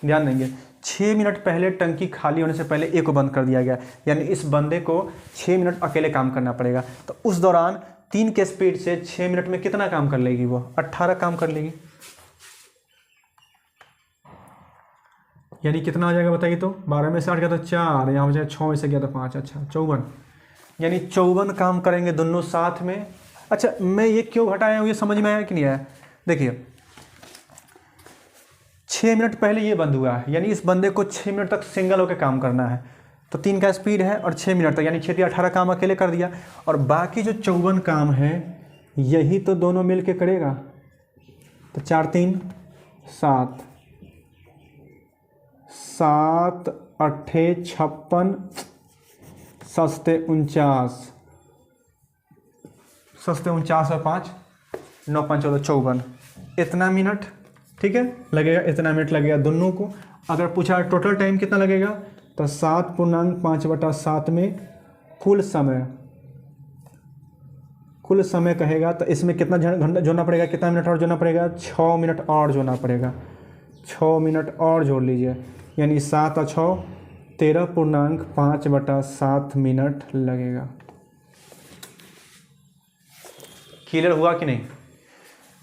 ध्यान देंगे, 6 मिनट पहले टंकी खाली होने से पहले ए को बंद कर दिया गया, यानी इस बंदे को 6 मिनट अकेले काम करना पड़ेगा। तो उस दौरान 3 के स्पीड से 6 मिनट में कितना काम कर लेगी? वो 18 काम कर लेगी, यानी कितना हो जाएगा बताइए? तो 12 में से 8 गया तो 4, यहाँ हो जाएगा 6 में से गया तो 5, अच्छा 54, यानी 54 काम करेंगे दोनों साथ में। अच्छा, मैं ये क्यों घटाया हूँ, ये समझ में आया कि नहीं आया? देखिए, 6 मिनट पहले ये बंद हुआ है, यानी इस बंदे को 6 मिनट तक सिंगल होकर काम करना है। तो 3 का स्पीड है और 6 मिनट तक, यानी 6 या 18 काम अकेले कर दिया, और बाकी जो 54 काम है यही तो दोनों मिल के करेगा। तो 4 3 7, 7 8 56, सस्ते 49, सस्ते 49 और 5 9 5 14 54, इतना मिनट, ठीक है, लगेगा, इतना मिनट लगेगा दोनों को। अगर पूछा टोटल टाइम कितना लगेगा, तो 7.5/7 में कुल समय कहेगा, तो इसमें कितना घंटा जोड़ना पड़ेगा, कितना मिनट और जोड़ना पड़ेगा? 6 मिनट और जोड़ना पड़ेगा, 6 मिनट और जोड़ लीजिए, यानी 7 और 6 13.5/7 मिनट लगेगा। क्लियर हुआ कि नहीं?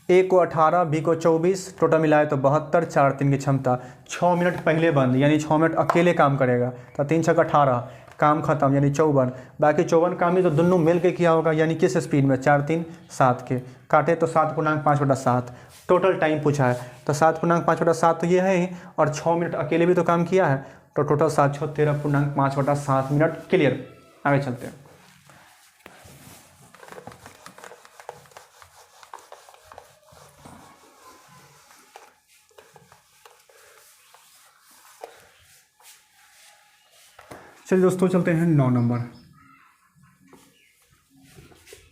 ए को 18, बी को 24, टोटल मिलाए तो 72, 4 3 की क्षमता। 6 मिनट पहले बंद, यानी 6 मिनट अकेले काम करेगा, तो 3 6 18, काम खत्म, यानी 54। बाकी 54 काम ही तो दोनों मिल के किया होगा, यानी किस स्पीड में? 4 3 7 के, काटे तो 7.5/7। टोटल टाइम पूछा है, तो 7.5/7 तो ये है ही, और 6 मिनट अकेले भी तो काम किया है, तो टोटल 7 6 13.5/7 मिनट। क्लियर, आगे चलते हैं। चलिए दोस्तों, चलते हैं 9 नंबर।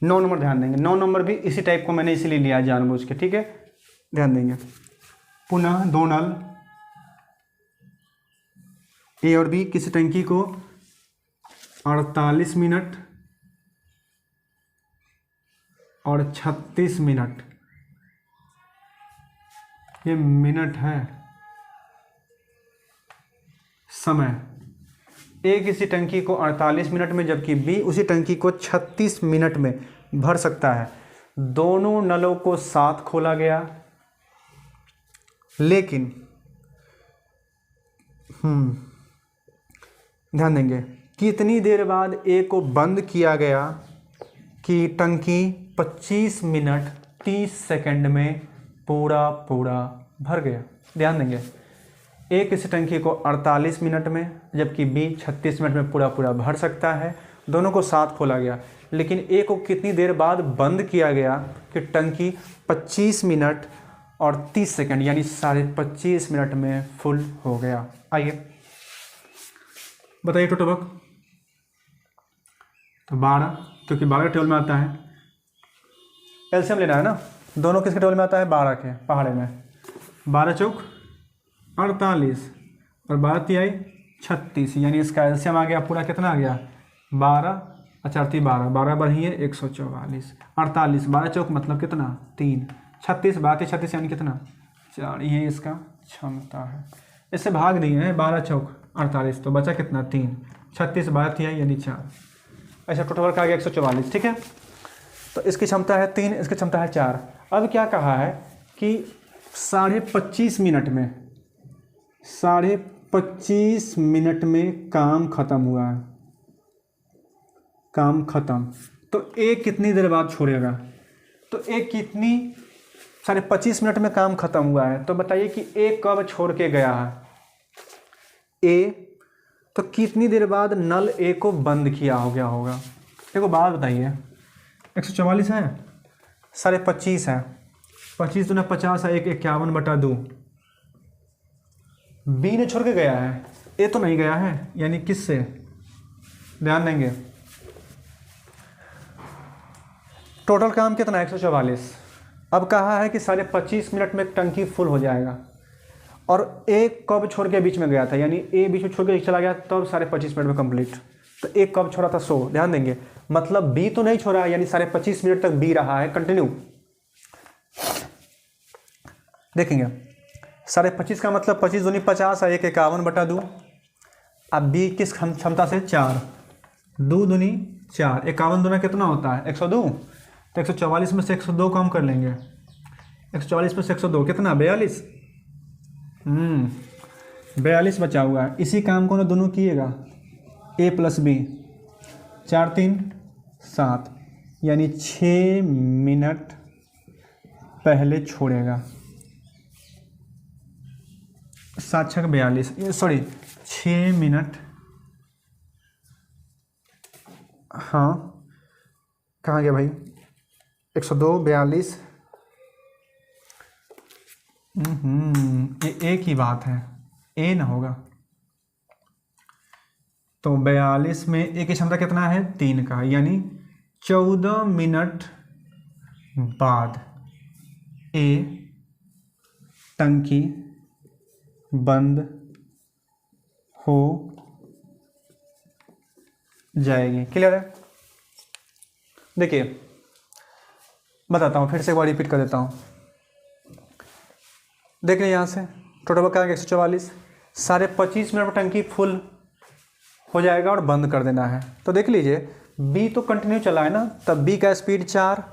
9 नंबर ध्यान देंगे, 9 नंबर भी इसी टाइप को मैंने इसीलिए लिया जानबूझ के, ठीक है, ध्यान देंगे। पुनः 2 नल, ए और बी किसी टंकी को 48 मिनट और 36 मिनट, ये मिनट है समय। ए किसी टंकी को 48 मिनट में, जबकि बी उसी टंकी को 36 मिनट में भर सकता है। दोनों नलों को साथ खोला गया, लेकिन ध्यान देंगे, कितनी देर बाद ए को बंद किया गया कि टंकी 25 मिनट 30 सेकंड में पूरा भर गया। ध्यान देंगे, ए किसी टंकी को 48 मिनट में, जबकि बी 36 मिनट में पूरा भर सकता है। दोनों को साथ खोला गया, लेकिन ए को कितनी देर बाद बंद किया गया कि टंकी 25 मिनट और 30 सेकंड, यानी 25.5 मिनट में फुल हो गया। आइए बताइए टोटल वक्त। तो 12, क्योंकि 12 के टेबल में आता है, एलसीएम लेना है ना, दोनों किसके टेबल में आता है? 12 के, पहाड़े में। 12 चौक 48 और 12 तिहाई 36, यानी इसका एलसीएम आ गया पूरा, कितना आ गया 12 अचारती 12, 12 बढ़िए 144, 48 12 चौक मतलब कितना 3, 36 12 36 यानी कितना 4, ये इसका क्षमता है। इससे भाग दिए हैं 12 चौक 48, तो बचा कितना 3, 36 12 तिहाई यानी 4, ऐसा टोटल वर्क आ गया 144। ठीक है, तो इसकी क्षमता है 3, इसकी क्षमता है 4। अब क्या कहा है कि 25.5 मिनट में 25.5 मिनट में काम खत्म हुआ है, काम खत्म। तो एक कितनी देर बाद छोड़ेगा, तो एक कितनी 25.5 मिनट में काम खत्म हुआ है, तो बताइए कि एक कब छोड़ के गया है ए, तो कितनी देर बाद नल ए को बंद किया हो गया होगा। देखो बात बताइए, 144 है 25.5 है, 25 दूना 50 है, 51/2 बी ने छोड़ के गया है, ए तो नहीं गया है, यानी किससे ध्यान देंगे। टोटल काम कितना है 144। अब कहा है कि 25.5 मिनट में टंकी फुल हो जाएगा, और ए कब छोड़ के बीच में गया था, यानी ए बीच में छोड़ के चला गया तब 25.5 मिनट में कंप्लीट। तो ए कब छोड़ा था 100, ध्यान देंगे, मतलब बी तो नहीं छोड़ा, यानी 25.5 मिनट तक बी रहा है कंटिन्यू। देखेंगे 25.5 का मतलब 25 दूनी 50 है, 51/2। अब बी किस क्षमता से 4, 2 दूनी 4, 51 दूना कितना होता है 102, तो 144 में से 102 कम कर लेंगे, 144 में से 102 कितना 42, 42 बचा हुआ है। इसी काम को ना दोनों किएगा a + b, 4 3 7, यानी 6 मिनट पहले छोड़ेगा, 7 6 42, सॉरी 6 मिनट, हाँ कहाँ गया भाई 102 42, ये एक ही बात है, ए ना होगा। तो 42 में ए की क्षमता कितना है 3 का, यानी 14 मिनट बाद ए टंकी बंद हो जाएगी। क्लियर है। देखिए बताता हूँ, फिर से एक बार रिपीट कर देता हूँ। देख रहे यहाँ से टोटल वर्क आएगा 144, 25.5 मिनट में टंकी फुल हो जाएगा और बंद कर देना है। तो देख लीजिए बी तो कंटिन्यू चला है ना, तब बी का स्पीड 4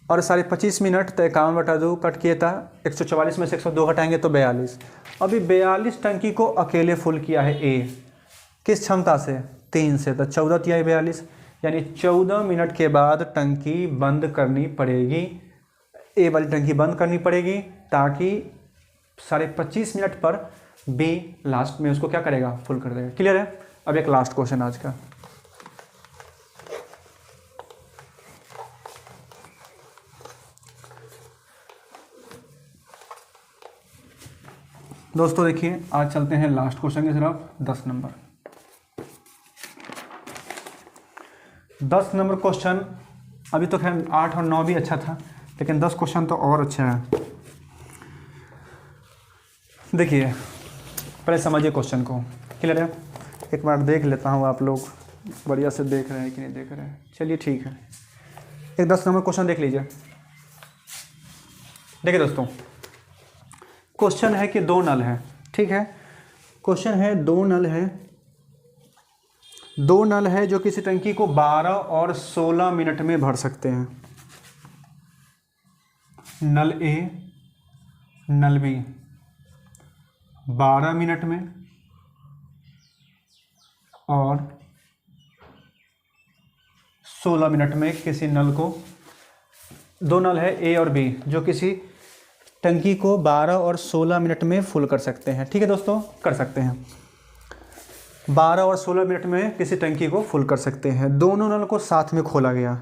और 25.5 मिनट तो 51/2 कट किया था, 144 में से 102 हटाएंगे तो 42। अभी 42 टंकी को अकेले फुल किया है ए, किस क्षमता से 3 से, तो 14 तिहाई 42, यानी 14 मिनट के बाद टंकी बंद करनी पड़ेगी, ए वाली टंकी बंद करनी पड़ेगी, ताकि 25.5 मिनट पर बी लास्ट में उसको क्या करेगा फुल कर देगा। क्लियर है। अब एक लास्ट क्वेश्चन आज का, दोस्तों देखिए आज चलते हैं लास्ट क्वेश्चन की तरफ। 10 नंबर 10 नंबर क्वेश्चन, अभी तो खैर 8 और 9 भी अच्छा था, लेकिन 10 क्वेश्चन तो और अच्छा है। देखिए पहले समझिए क्वेश्चन को। क्लियर है। एक बार देख लेता हूँ आप लोग बढ़िया से देख रहे हैं कि नहीं देख रहे हैं। चलिए ठीक है, एक 10 नंबर क्वेश्चन देख लीजिए। देखिए दोस्तों क्वेश्चन है कि 2 नल है, ठीक है। क्वेश्चन है 2 नल है, 2 नल है जो किसी टंकी को 12 और 16 मिनट में भर सकते हैं। नल ए नल बी 12 मिनट में और 16 मिनट में किसी नल को, 2 नल है ए और बी जो किसी टंकी को 12 और 16 मिनट में फुल कर सकते हैं। ठीक है दोस्तों, कर सकते हैं 12 और 16 मिनट में किसी टंकी को फुल कर सकते हैं। दोनों नल को साथ में खोला गया,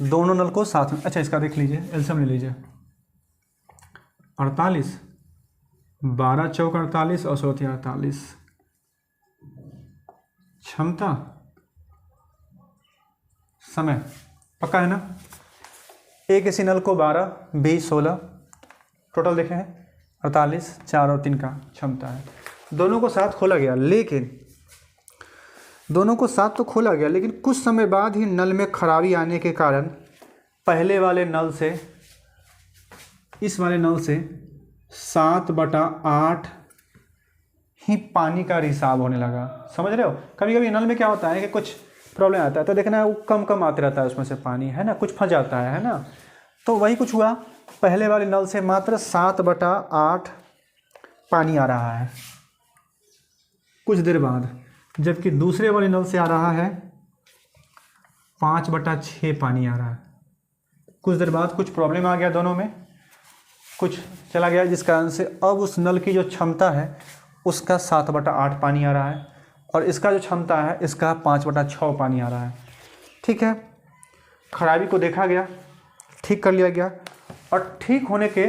दोनों नल को साथ में। अच्छा इसका देख लीजिए, एलसीएम ले लीजिए। 48 12 चौक 48 और 16 48, क्षमता समय पक्का है ना। ए किसी नल को 12 बी 16, टोटल देखें हैं 48, 4 और 3 का क्षमता है। दोनों को साथ खोला गया, लेकिन दोनों को साथ तो खोला गया, लेकिन कुछ समय बाद ही नल में खराबी आने के कारण पहले वाले नल से इस वाले नल से 7/8 ही पानी का रिसाव होने लगा। समझ रहे हो? कभी कभी नल में क्या होता है कि कुछ प्रॉब्लम आता है तो देखना वो कम कम आते रहता है उसमें से पानी, है ना, कुछ फंस जाता है ना। तो वही कुछ हुआ, पहले वाले नल से मात्र 7/8 पानी आ रहा है कुछ देर बाद, जबकि दूसरे वाले नल से आ रहा है 5/6 पानी आ रहा है। कुछ देर बाद कुछ प्रॉब्लम आ गया, दोनों में कुछ चला गया, जिस कारण से अब उस नल की जो क्षमता है उसका 7/8 पानी आ रहा है और इसका जो क्षमता है इसका 5/6 पानी आ रहा है। ठीक है, खराबी को देखा गया, ठीक कर लिया गया और ठीक होने के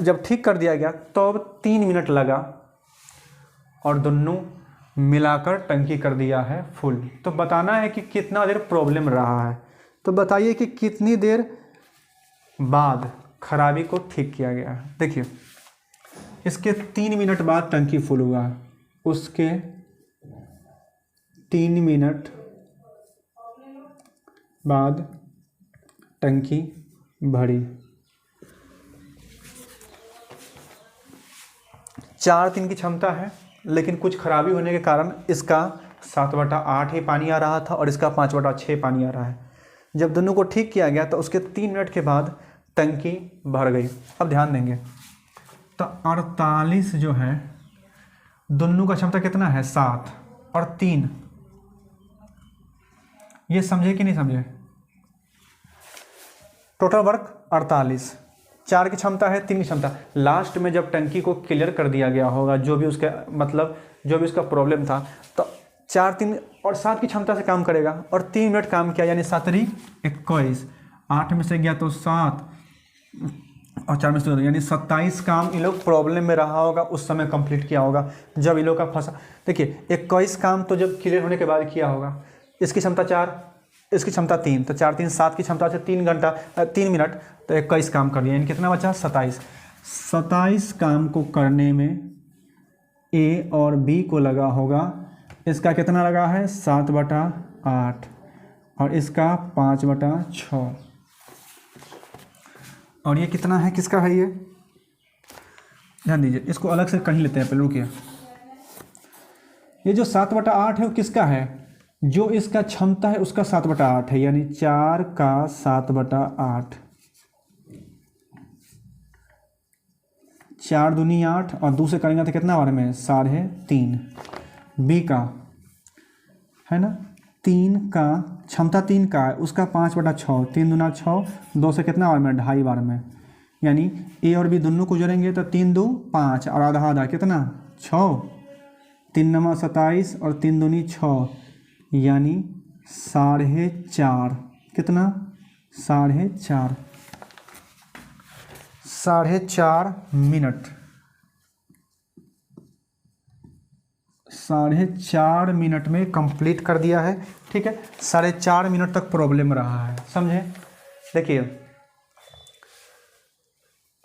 जब ठीक कर दिया गया तो अब 3 मिनट लगा और दोनों मिलाकर टंकी कर दिया है फुल। तो बताना है कि कितना देर प्रॉब्लम रहा है। तो बताइए कि कितनी देर बाद खराबी को ठीक किया गया है। देखिए, इसके 3 मिनट बाद टंकी फुल हुआ, उसके 3 मिनट बाद टंकी भरी। 4-3 की क्षमता है, लेकिन कुछ खराबी होने के कारण इसका 7/8 ही पानी आ रहा था और इसका 5/6 पानी आ रहा है। जब दोनों को ठीक किया गया तो उसके 3 मिनट के बाद टंकी भर गई। अब ध्यान देंगे तो 48 जो है, दोनों का क्षमता कितना है 7 और 3, ये समझे कि नहीं समझे? टोटल वर्क 48, 4 की क्षमता है, 3 की क्षमता। लास्ट में जब टंकी को क्लियर कर दिया गया होगा, जो भी उसका मतलब जो भी उसका प्रॉब्लम था, तो 4, 3 और 7 की क्षमता से काम करेगा और 3 मिनट काम किया, यानी 7 21, 8 में से गया तो 7 और 4 में से 2, यानी 27 काम इन लोग प्रॉब्लम में रहा होगा, उस समय कंप्लीट किया होगा जब इन लोग का फंसा। देखिए, 21 काम तो जब क्लियर होने के बाद किया होगा। इसकी क्षमता 4, इसकी क्षमता 3, तो 4 3 7 की क्षमता से 3 मिनट, तो 21 काम कर दिया, यानी कितना बचा 27 काम को करने में ए और बी को लगा होगा, इसका कितना लगा है 7/8 और इसका 5/6, और ये कितना है, किसका है ये, ध्यान दीजिए, इसको अलग से कहीं लेते हैं, पहले रुकिए। ये जो 7/8 है वो किसका है, जो इसका क्षमता है उसका 7/8 है, यानी 4 का 7/8, 4 दूनी 8 और दूसरे करेंगे तो कितना बार में 3.5। बी का है ना, 3 का क्षमता 3 का है, उसका 5/6, 3 दूना 6, 2 से कितना बार में 2.5 बार में, यानी ए और बी दोनों को जोड़ेंगे तो 3 2 5 और आधा आधा कितना 6, 3 9 27 और 3 दूनी 6, यानी 4.5, कितना 4.5 मिनट, 4.5 मिनट में कंप्लीट कर दिया है। ठीक है, 4.5 मिनट तक प्रॉब्लम रहा है, समझे? देखिए,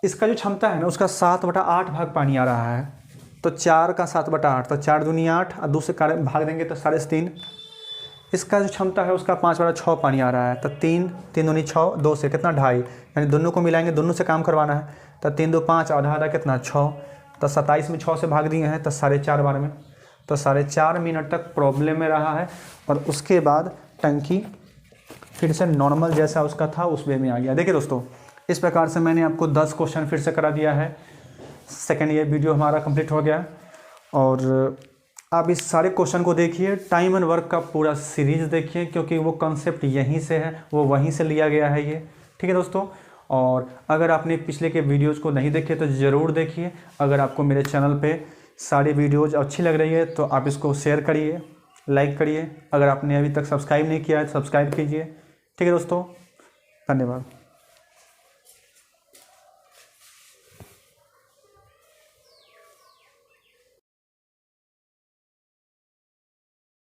इसका जो क्षमता है ना उसका 7/8 भाग पानी आ रहा है, तो 4 का 7/8, तो 4 दूनी 8 और दूसरे कार्य भाग देंगे तो 3.5। इसका जो क्षमता है उसका 5/6 पानी आ रहा है, तो 3 दूनी 6, 2 से कितना 2.5, यानी दोनों को मिलाएंगे, दोनों से काम करवाना है, तो 3 2 5 आधा आधा कितना 6, तो 27 में 6 से भाग दिए हैं तो 4.5 बार में, तो 4.5 मिनट तक प्रॉब्लम में रहा है और उसके बाद टंकी फिर से नॉर्मल जैसा उसका था उस वे में आ गया। देखिए दोस्तों, इस प्रकार से मैंने आपको 10 क्वेश्चन फिर से करा दिया है। सेकेंड ये वीडियो हमारा कंप्लीट हो गया और आप इस सारे क्वेश्चन को देखिए, टाइम एंड वर्क का पूरा सीरीज देखिए, क्योंकि वो कॉन्सेप्ट यहीं से है, वो वहीं से लिया गया है ये। ठीक है दोस्तों, और अगर आपने पिछले के वीडियोज़ को नहीं देखे तो ज़रूर देखिए। अगर आपको मेरे चैनल पे सारी वीडियोज़ अच्छी लग रही है तो आप इसको शेयर करिए, लाइक करिए। अगर आपने अभी तक सब्सक्राइब नहीं किया है तो सब्सक्राइब कीजिए। ठीक है दोस्तों, धन्यवाद।